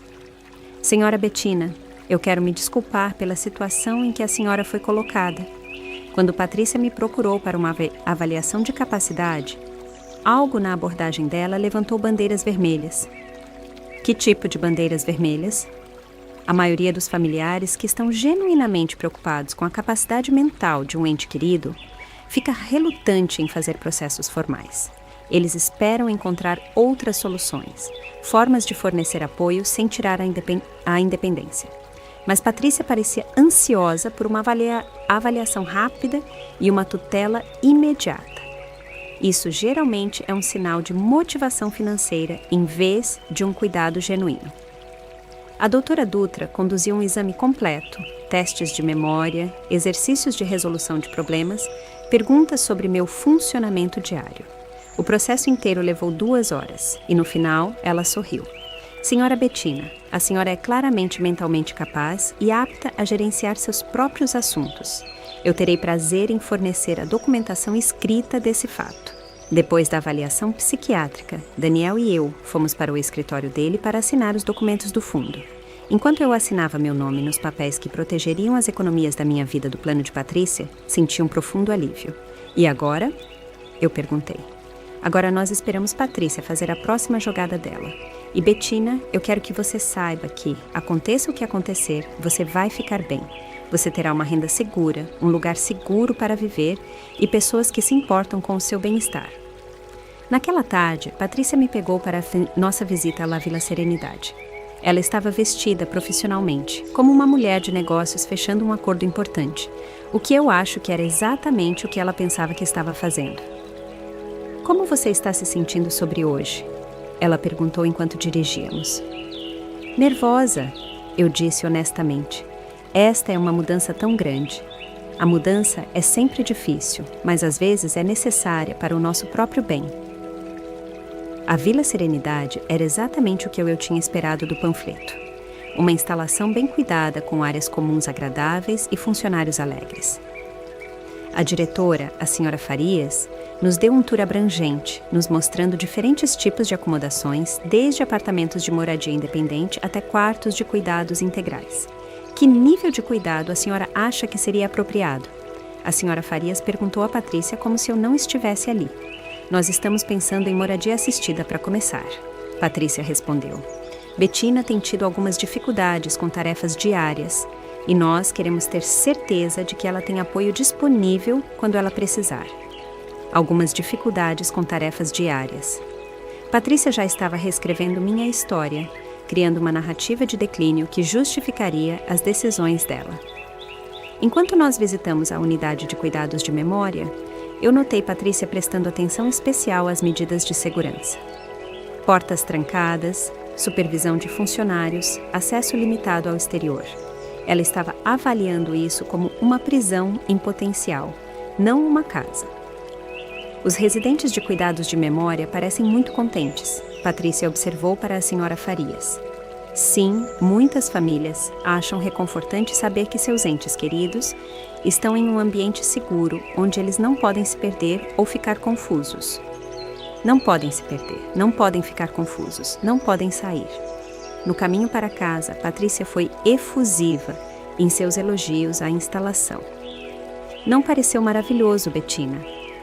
Senhora Bettina, eu quero me desculpar pela situação em que a senhora foi colocada. Quando Patrícia me procurou para uma avaliação de capacidade, algo na abordagem dela levantou bandeiras vermelhas. Que tipo de bandeiras vermelhas? A maioria dos familiares que estão genuinamente preocupados com a capacidade mental de um ente querido fica relutante em fazer processos formais. Eles esperam encontrar outras soluções, formas de fornecer apoio sem tirar a independência. Mas Patrícia parecia ansiosa por uma avaliação rápida e uma tutela imediata. Isso geralmente é um sinal de motivação financeira em vez de um cuidado genuíno. A doutora Dutra conduziu um exame completo, testes de memória, exercícios de resolução de problemas, perguntas sobre meu funcionamento diário. O processo inteiro levou 2 horas e, no final, ela sorriu. Senhora Bettina, a senhora é claramente mentalmente capaz e apta a gerenciar seus próprios assuntos. Eu terei prazer em fornecer a documentação escrita desse fato. Depois da avaliação psiquiátrica, Daniel e eu fomos para o escritório dele para assinar os documentos do fundo. Enquanto eu assinava meu nome nos papéis que protegeriam as economias da minha vida do plano de Patrícia, senti um profundo alívio. E agora? Eu perguntei. Agora nós esperamos Patrícia fazer a próxima jogada dela. E Bettina, eu quero que você saiba que, aconteça o que acontecer, você vai ficar bem. Você terá uma renda segura, um lugar seguro para viver e pessoas que se importam com o seu bem-estar. Naquela tarde, Patrícia me pegou para nossa visita à Vila Serenidade. Ela estava vestida profissionalmente, como uma mulher de negócios fechando um acordo importante, o que eu acho que era exatamente o que ela pensava que estava fazendo. Como você está se sentindo sobre hoje? Ela perguntou enquanto dirigíamos. Nervosa, eu disse honestamente. Esta é uma mudança tão grande. A mudança é sempre difícil, mas às vezes é necessária para o nosso próprio bem. A Vila Serenidade era exatamente o que eu tinha esperado do panfleto. Uma instalação bem cuidada com áreas comuns agradáveis e funcionários alegres. A diretora, a senhora Farias, nos deu um tour abrangente, nos mostrando diferentes tipos de acomodações, desde apartamentos de moradia independente até quartos de cuidados integrais. Que nível de cuidado a senhora acha que seria apropriado? A senhora Farias perguntou a Patrícia como se eu não estivesse ali. Nós estamos pensando em moradia assistida para começar, Patrícia respondeu. Bettina tem tido algumas dificuldades com tarefas diárias e nós queremos ter certeza de que ela tem apoio disponível quando ela precisar. Algumas dificuldades com tarefas diárias. Patrícia já estava reescrevendo minha história, criando uma narrativa de declínio que justificaria as decisões dela. Enquanto nós visitamos a unidade de cuidados de memória, eu notei Patrícia prestando atenção especial às medidas de segurança. Portas trancadas, supervisão de funcionários, acesso limitado ao exterior. Ela estava avaliando isso como uma prisão em potencial, não uma casa. Os residentes de cuidados de memória parecem muito contentes, Patrícia observou para a senhora Farias. Sim, muitas famílias acham reconfortante saber que seus entes queridos estão em um ambiente seguro, onde eles não podem se perder ou ficar confusos. Não podem se perder, não podem ficar confusos, não podem sair. No caminho para casa, Patrícia foi efusiva em seus elogios à instalação. Não pareceu maravilhoso, Bettina?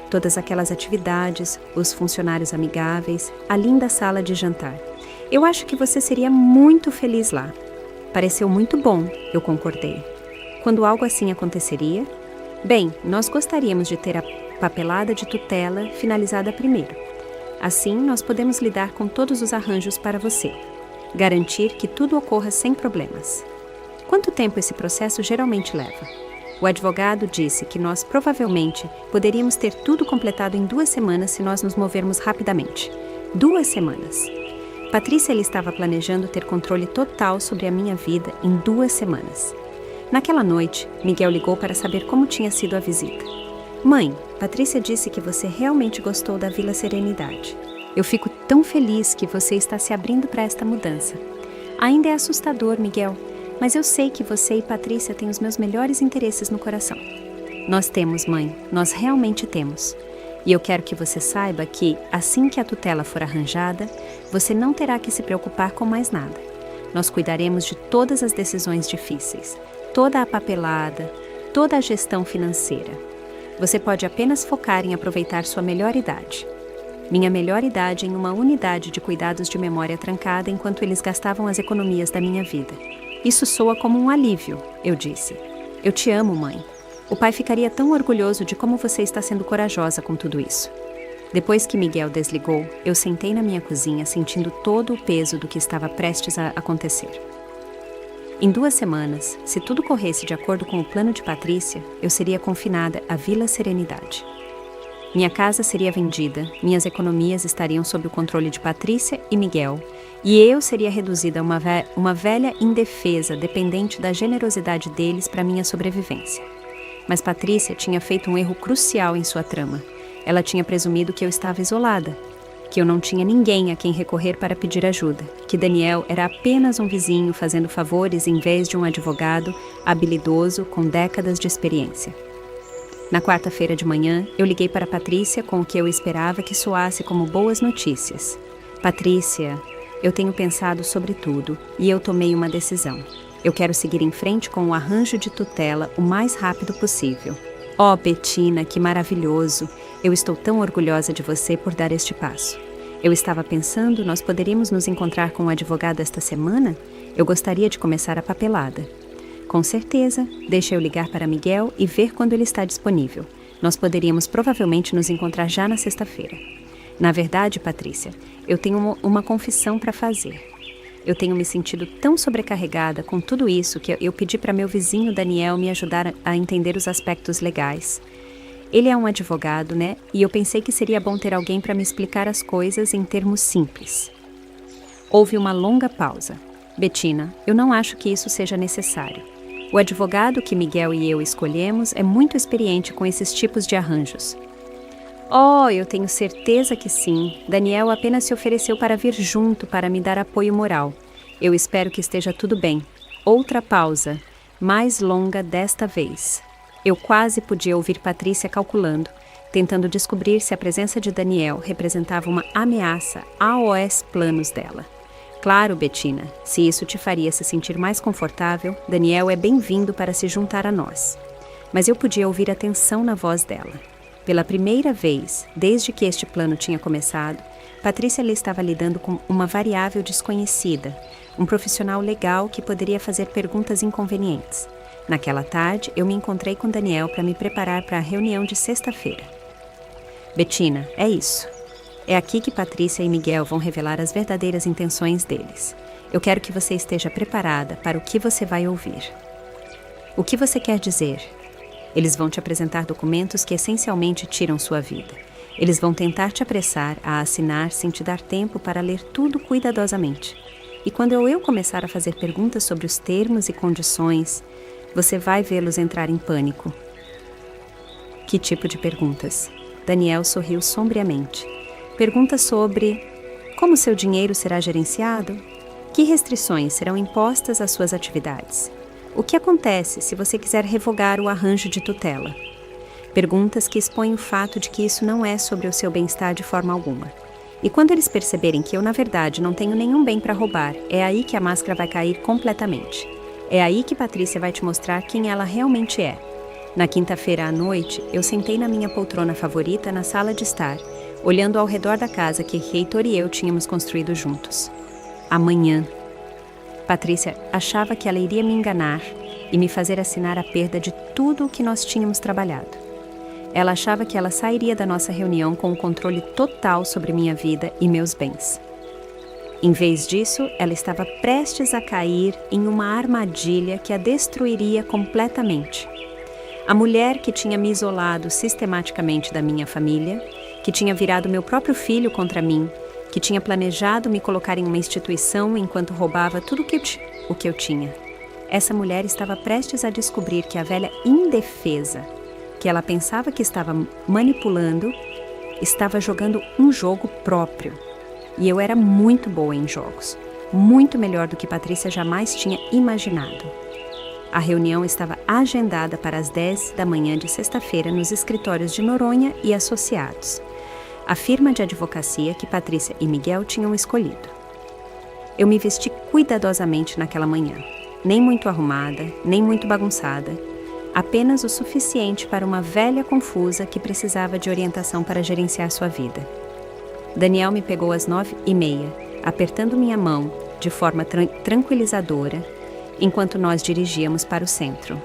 Todas aquelas atividades, os funcionários amigáveis, a linda sala de jantar. Eu acho que você seria muito feliz lá. Pareceu muito bom, eu concordei. Quando algo assim aconteceria? Bem, nós gostaríamos de ter a papelada de tutela finalizada primeiro. Assim, nós podemos lidar com todos os arranjos para você. Garantir que tudo ocorra sem problemas. Quanto tempo esse processo geralmente leva? O advogado disse que nós provavelmente poderíamos ter tudo completado em 2 semanas se nós nos movermos rapidamente. 2 semanas. Patrícia estava planejando ter controle total sobre a minha vida em 2 semanas. Naquela noite, Miguel ligou para saber como tinha sido a visita. Mãe, Patrícia disse que você realmente gostou da Vila Serenidade. Eu fico tão feliz que você está se abrindo para esta mudança. Ainda é assustador, Miguel, mas eu sei que você e Patrícia têm os meus melhores interesses no coração. Nós temos, mãe, nós realmente temos. E eu quero que você saiba que, assim que a tutela for arranjada, você não terá que se preocupar com mais nada. Nós cuidaremos de todas as decisões difíceis, toda a papelada, toda a gestão financeira. Você pode apenas focar em aproveitar sua melhor idade. Minha melhor idade em uma unidade de cuidados de memória trancada enquanto eles gastavam as economias da minha vida. Isso soa como um alívio, eu disse. Eu te amo, mãe. O pai ficaria tão orgulhoso de como você está sendo corajosa com tudo isso. Depois que Miguel desligou, eu sentei na minha cozinha sentindo todo o peso do que estava prestes a acontecer. Em 2 semanas, se tudo corresse de acordo com o plano de Patrícia, eu seria confinada à Vila Serenidade. Minha casa seria vendida, minhas economias estariam sob o controle de Patrícia e Miguel, e eu seria reduzida a uma velha indefesa dependente da generosidade deles para minha sobrevivência. Mas Patrícia tinha feito um erro crucial em sua trama. Ela tinha presumido que eu estava isolada, que eu não tinha ninguém a quem recorrer para pedir ajuda, que Daniel era apenas um vizinho fazendo favores em vez de um advogado habilidoso com décadas de experiência. Na quarta-feira de manhã, eu liguei para Patrícia com o que eu esperava que soasse como boas notícias. Patrícia, eu tenho pensado sobre tudo e eu tomei uma decisão. Eu quero seguir em frente com o arranjo de tutela o mais rápido possível. Oh, Bettina, que maravilhoso! Eu estou tão orgulhosa de você por dar este passo. Eu estava pensando, nós poderíamos nos encontrar com o advogado esta semana? Eu gostaria de começar a papelada. Com certeza, deixa eu ligar para Miguel e ver quando ele está disponível. Nós poderíamos provavelmente nos encontrar já na sexta-feira. Na verdade, Patrícia, eu tenho uma confissão para fazer. Eu tenho me sentido tão sobrecarregada com tudo isso que eu pedi para meu vizinho Daniel me ajudar a entender os aspectos legais. Ele é um advogado, né? E eu pensei que seria bom ter alguém para me explicar as coisas em termos simples. Houve uma longa pausa. Bettina, eu não acho que isso seja necessário. O advogado que Miguel e eu escolhemos é muito experiente com esses tipos de arranjos. Oh, eu tenho certeza que sim. Daniel apenas se ofereceu para vir junto para me dar apoio moral. Eu espero que esteja tudo bem. Outra pausa, mais longa desta vez. Eu quase podia ouvir Patrícia calculando, tentando descobrir se a presença de Daniel representava uma ameaça aos planos dela. Claro, Bettina, se isso te faria se sentir mais confortável, Daniel é bem-vindo para se juntar a nós. Mas eu podia ouvir a tensão na voz dela. Pela primeira vez, desde que este plano tinha começado, Patrícia lhe estava lidando com uma variável desconhecida, um profissional legal que poderia fazer perguntas inconvenientes. Naquela tarde, eu me encontrei com Daniel para me preparar para a reunião de sexta-feira. Bettina, é isso. É aqui que Patrícia e Miguel vão revelar as verdadeiras intenções deles. Eu quero que você esteja preparada para o que você vai ouvir. O que você quer dizer? Eles vão te apresentar documentos que essencialmente tiram sua vida. Eles vão tentar te apressar a assinar sem te dar tempo para ler tudo cuidadosamente. E quando eu começar a fazer perguntas sobre os termos e condições, você vai vê-los entrar em pânico. Que tipo de perguntas? Daniel sorriu sombriamente. Perguntas sobre como seu dinheiro será gerenciado? Que restrições serão impostas às suas atividades? O que acontece se você quiser revogar o arranjo de tutela? Perguntas que expõem o fato de que isso não é sobre o seu bem-estar de forma alguma. E quando eles perceberem que eu, na verdade, não tenho nenhum bem para roubar, é aí que a máscara vai cair completamente. É aí que Patrícia vai te mostrar quem ela realmente é. Na quinta-feira à noite, eu sentei na minha poltrona favorita na sala de estar, olhando ao redor da casa que Heitor e eu tínhamos construído juntos. Amanhã. Patrícia achava que ela iria me enganar e me fazer assinar a perda de tudo o que nós tínhamos trabalhado. Ela achava que ela sairia da nossa reunião com o controle total sobre minha vida e meus bens. Em vez disso, ela estava prestes a cair em uma armadilha que a destruiria completamente. A mulher que tinha me isolado sistematicamente da minha família, que tinha virado meu próprio filho contra mim, que tinha planejado me colocar em uma instituição enquanto roubava tudo o que eu tinha. Essa mulher estava prestes a descobrir que a velha indefesa, que ela pensava que estava manipulando, estava jogando um jogo próprio. E eu era muito boa em jogos, muito melhor do que Patrícia jamais tinha imaginado. A reunião estava agendada para as 10 da manhã de sexta-feira nos escritórios de Noronha e Associados, a firma de advocacia que Patrícia e Miguel tinham escolhido. Eu me vesti cuidadosamente naquela manhã, nem muito arrumada, nem muito bagunçada, apenas o suficiente para uma velha confusa que precisava de orientação para gerenciar sua vida. Daniel me pegou às 9h30, apertando minha mão de forma tranquilizadora, enquanto nós dirigíamos para o centro.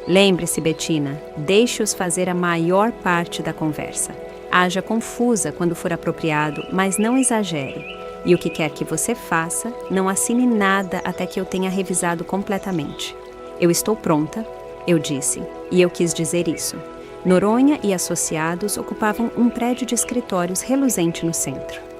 Lembre-se, Bettina, deixe-os fazer a maior parte da conversa. Haja confusa quando for apropriado, mas não exagere. E o que quer que você faça, não assine nada até que eu tenha revisado completamente. Eu estou pronta, eu disse, e eu quis dizer isso. Noronha e Associados ocupavam um prédio de escritórios reluzente no centro.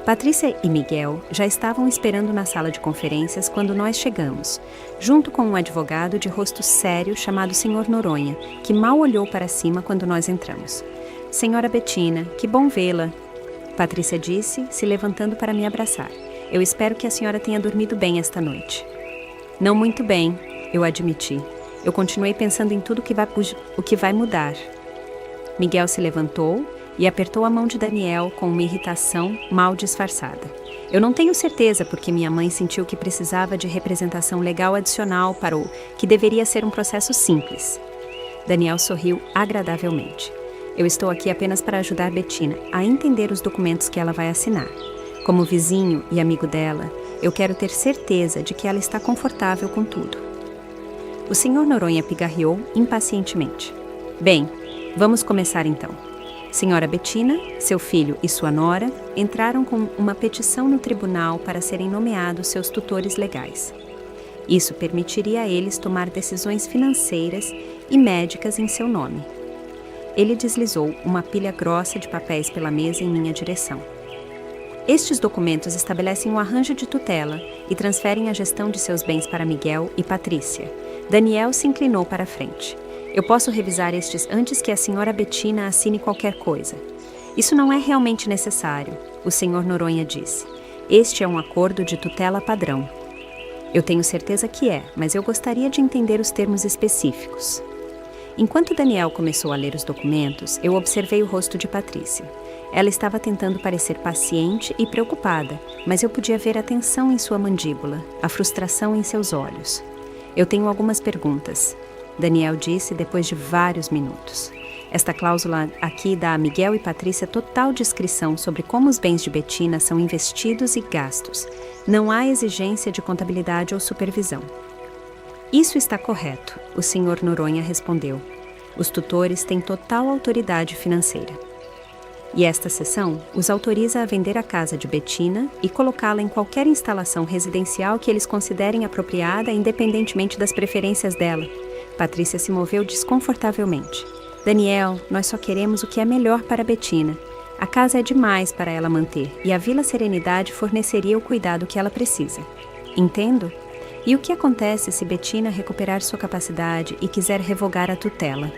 Patrícia e Miguel já estavam esperando na sala de conferências quando nós chegamos, junto com um advogado de rosto sério chamado Sr. Noronha, que mal olhou para cima quando nós entramos. Senhora Bettina, que bom vê-la, Patrícia disse, se levantando para me abraçar. Eu espero que a senhora tenha dormido bem esta noite. Não muito bem, eu admiti. Eu continuei pensando em tudo o que vai mudar. Miguel se levantou e apertou a mão de Daniel com uma irritação mal disfarçada. Eu não tenho certeza porque minha mãe sentiu que precisava de representação legal adicional para o que deveria ser um processo simples. Daniel sorriu agradavelmente. Eu estou aqui apenas para ajudar Bettina a entender os documentos que ela vai assinar. Como vizinho e amigo dela, eu quero ter certeza de que ela está confortável com tudo. O Sr. Noronha pigarreou impacientemente. Bem, vamos começar então. Senhora Bettina, seu filho e sua nora entraram com uma petição no tribunal para serem nomeados seus tutores legais. Isso permitiria a eles tomar decisões financeiras e médicas em seu nome. Ele deslizou uma pilha grossa de papéis pela mesa em minha direção. Estes documentos estabelecem um arranjo de tutela e transferem a gestão de seus bens para Miguel e Patrícia. Daniel se inclinou para a frente. Eu posso revisar estes antes que a senhora Bettina assine qualquer coisa. Isso não é realmente necessário, o Sr. Noronha disse. Este é um acordo de tutela padrão. Eu tenho certeza que é, mas eu gostaria de entender os termos específicos. Enquanto Daniel começou a ler os documentos, eu observei o rosto de Patrícia. Ela estava tentando parecer paciente e preocupada, mas eu podia ver a tensão em sua mandíbula, a frustração em seus olhos. Eu tenho algumas perguntas, Daniel disse depois de vários minutos. Esta cláusula aqui dá a Miguel e Patrícia total discrição sobre como os bens de Bettina são investidos e gastos. Não há exigência de contabilidade ou supervisão. Isso está correto, o Sr. Noronha respondeu. Os tutores têm total autoridade financeira. E esta seção os autoriza a vender a casa de Bettina e colocá-la em qualquer instalação residencial que eles considerem apropriada, independentemente das preferências dela. Patrícia se moveu desconfortavelmente. Daniel, nós só queremos o que é melhor para Bettina. A casa é demais para ela manter e a Vila Serenidade forneceria o cuidado que ela precisa. Entendo? E o que acontece se Bettina recuperar sua capacidade e quiser revogar a tutela?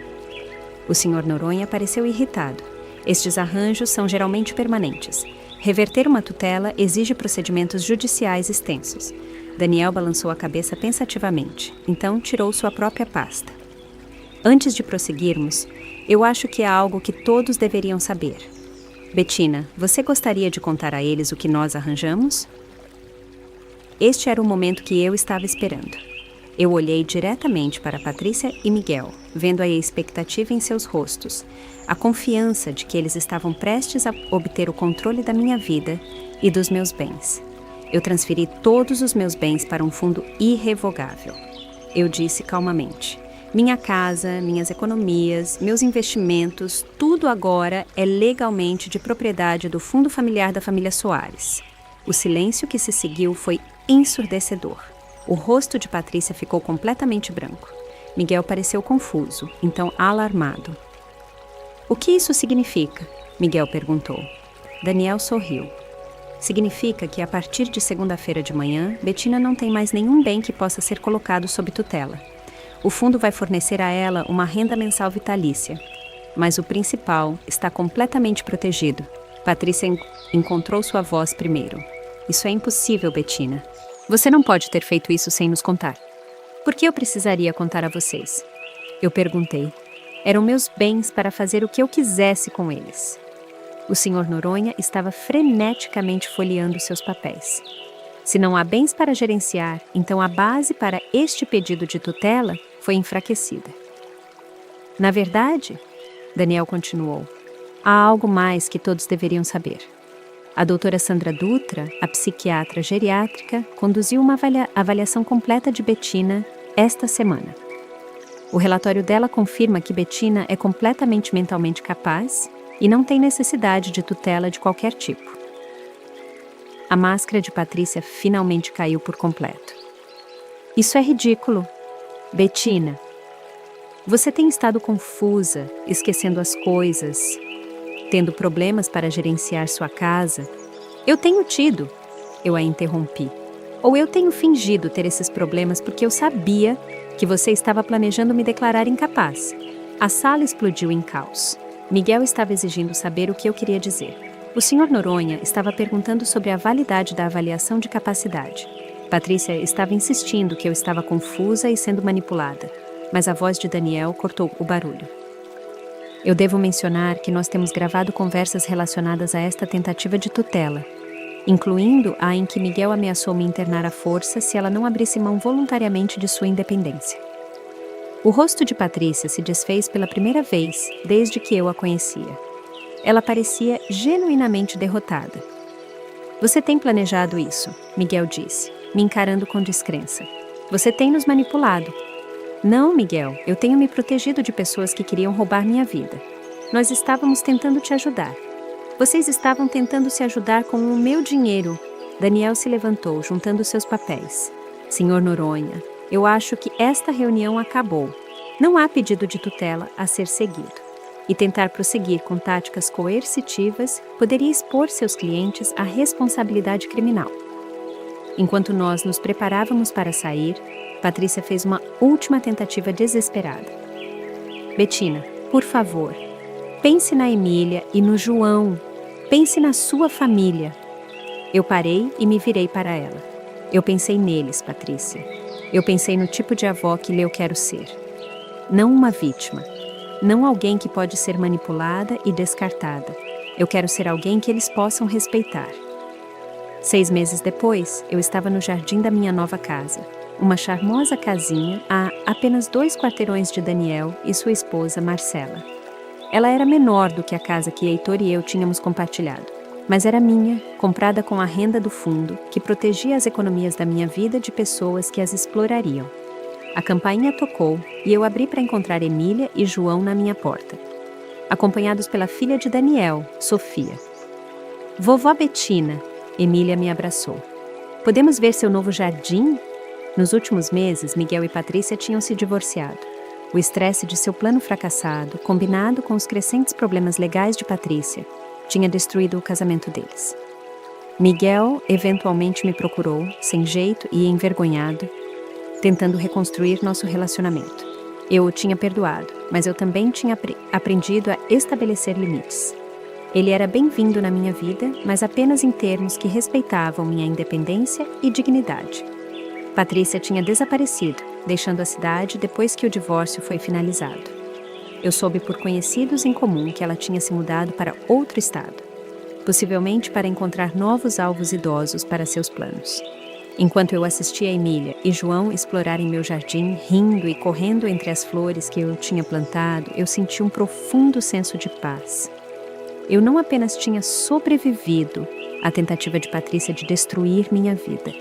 O Sr. Noronha pareceu irritado. Estes arranjos são geralmente permanentes. Reverter uma tutela exige procedimentos judiciais extensos. Daniel balançou a cabeça pensativamente, então tirou sua própria pasta. Antes de prosseguirmos, eu acho que há algo que todos deveriam saber. Bettina, você gostaria de contar a eles o que nós arranjamos? Este era o momento que eu estava esperando. Eu olhei diretamente para Patrícia e Miguel, vendo a expectativa em seus rostos, a confiança de que eles estavam prestes a obter o controle da minha vida e dos meus bens. Eu transferi todos os meus bens para um fundo irrevogável. Eu disse calmamente: minha casa, minhas economias, meus investimentos, tudo agora é legalmente de propriedade do fundo familiar da família Soares. O silêncio que se seguiu foi ensurdecedor. O rosto de Patrícia ficou completamente branco. Miguel pareceu confuso, então alarmado. O que isso significa? Miguel perguntou. Daniel sorriu. Significa que a partir de segunda-feira de manhã, Bettina não tem mais nenhum bem que possa ser colocado sob tutela. O fundo vai fornecer a ela uma renda mensal vitalícia. Mas o principal está completamente protegido. Patrícia encontrou sua voz primeiro. Isso é impossível, Bettina. Você não pode ter feito isso sem nos contar. Por que eu precisaria contar a vocês? Eu perguntei. Eram meus bens para fazer o que eu quisesse com eles. O Sr. Noronha estava freneticamente folheando seus papéis. Se não há bens para gerenciar, então a base para este pedido de tutela foi enfraquecida. Na verdade, Daniel continuou, há algo mais que todos deveriam saber. A doutora Sandra Dutra, a psiquiatra geriátrica, conduziu uma avaliação completa de Bettina esta semana. O relatório dela confirma que Bettina é completamente mentalmente capaz e não tem necessidade de tutela de qualquer tipo. A máscara de Patrícia finalmente caiu por completo. Isso é ridículo. Bettina, você tem estado confusa, esquecendo as coisas, tendo problemas para gerenciar sua casa. Eu tenho tido, eu a interrompi. Ou eu tenho fingido ter esses problemas porque eu sabia que você estava planejando me declarar incapaz. A sala explodiu em caos. Miguel estava exigindo saber o que eu queria dizer. O Sr. Noronha estava perguntando sobre a validade da avaliação de capacidade. Patrícia estava insistindo que eu estava confusa e sendo manipulada, mas a voz de Daniel cortou o barulho. Eu devo mencionar que nós temos gravado conversas relacionadas a esta tentativa de tutela, incluindo a em que Miguel ameaçou me internar à força se ela não abrisse mão voluntariamente de sua independência. O rosto de Patrícia se desfez pela primeira vez desde que eu a conhecia. Ela parecia genuinamente derrotada. Você tem planejado isso, Miguel disse, me encarando com descrença. Você tem nos manipulado. Não, Miguel, eu tenho me protegido de pessoas que queriam roubar minha vida. Nós estávamos tentando te ajudar. Vocês estavam tentando se ajudar com o meu dinheiro. Daniel se levantou, juntando seus papéis. Senhor Noronha, eu acho que esta reunião acabou. Não há pedido de tutela a ser seguido. E tentar prosseguir com táticas coercitivas poderia expor seus clientes à responsabilidade criminal. Enquanto nós nos preparávamos para sair, Patrícia fez uma última tentativa desesperada. Bettina, por favor, pense na Emília e no João. Pense na sua família. Eu parei e me virei para ela. Eu pensei neles, Patrícia. Eu pensei no tipo de avó que eu quero ser. Não uma vítima. Não alguém que pode ser manipulada e descartada. Eu quero ser alguém que eles possam respeitar. 6 meses depois, eu estava no jardim da minha nova casa. Uma charmosa casinha a apenas 2 quarteirões de Daniel e sua esposa, Marcela. Ela era menor do que a casa que Heitor e eu tínhamos compartilhado, mas era minha, comprada com a renda do fundo, que protegia as economias da minha vida de pessoas que as explorariam. A campainha tocou e eu abri para encontrar Emília e João na minha porta, acompanhados pela filha de Daniel, Sofia. Vovó Betina, Emília me abraçou. Podemos ver seu novo jardim? Nos últimos meses, Miguel e Patrícia tinham se divorciado. O estresse de seu plano fracassado, combinado com os crescentes problemas legais de Patrícia, tinha destruído o casamento deles. Miguel eventualmente me procurou, sem jeito e envergonhado, tentando reconstruir nosso relacionamento. Eu o tinha perdoado, mas eu também tinha aprendido a estabelecer limites. Ele era bem-vindo na minha vida, mas apenas em termos que respeitavam minha independência e dignidade. Patrícia tinha desaparecido, deixando a cidade depois que o divórcio foi finalizado. Eu soube por conhecidos em comum que ela tinha se mudado para outro estado, possivelmente para encontrar novos alvos idosos para seus planos. Enquanto eu assistia a Emília e João explorarem meu jardim, rindo e correndo entre as flores que eu tinha plantado, eu senti um profundo senso de paz. Eu não apenas tinha sobrevivido à tentativa de Patrícia de destruir minha vida,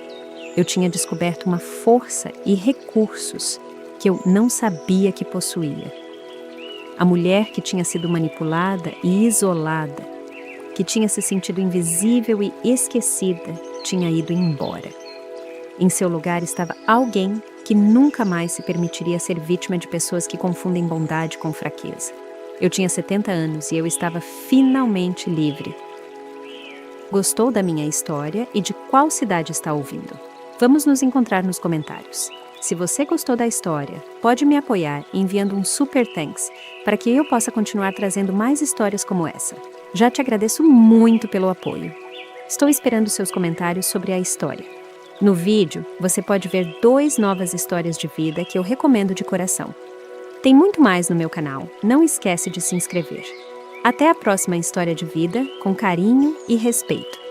eu tinha descoberto uma força e recursos que eu não sabia que possuía. A mulher que tinha sido manipulada e isolada, que tinha se sentido invisível e esquecida, tinha ido embora. Em seu lugar estava alguém que nunca mais se permitiria ser vítima de pessoas que confundem bondade com fraqueza. Eu tinha 70 anos e eu estava finalmente livre. Gostou da minha história e de qual cidade está ouvindo? Vamos nos encontrar nos comentários. Se você gostou da história, pode me apoiar enviando um super thanks para que eu possa continuar trazendo mais histórias como essa. Já te agradeço muito pelo apoio. Estou esperando seus comentários sobre a história. No vídeo, você pode ver 2 novas histórias de vida que eu recomendo de coração. Tem muito mais no meu canal, não esquece de se inscrever. Até a próxima história de vida, com carinho e respeito.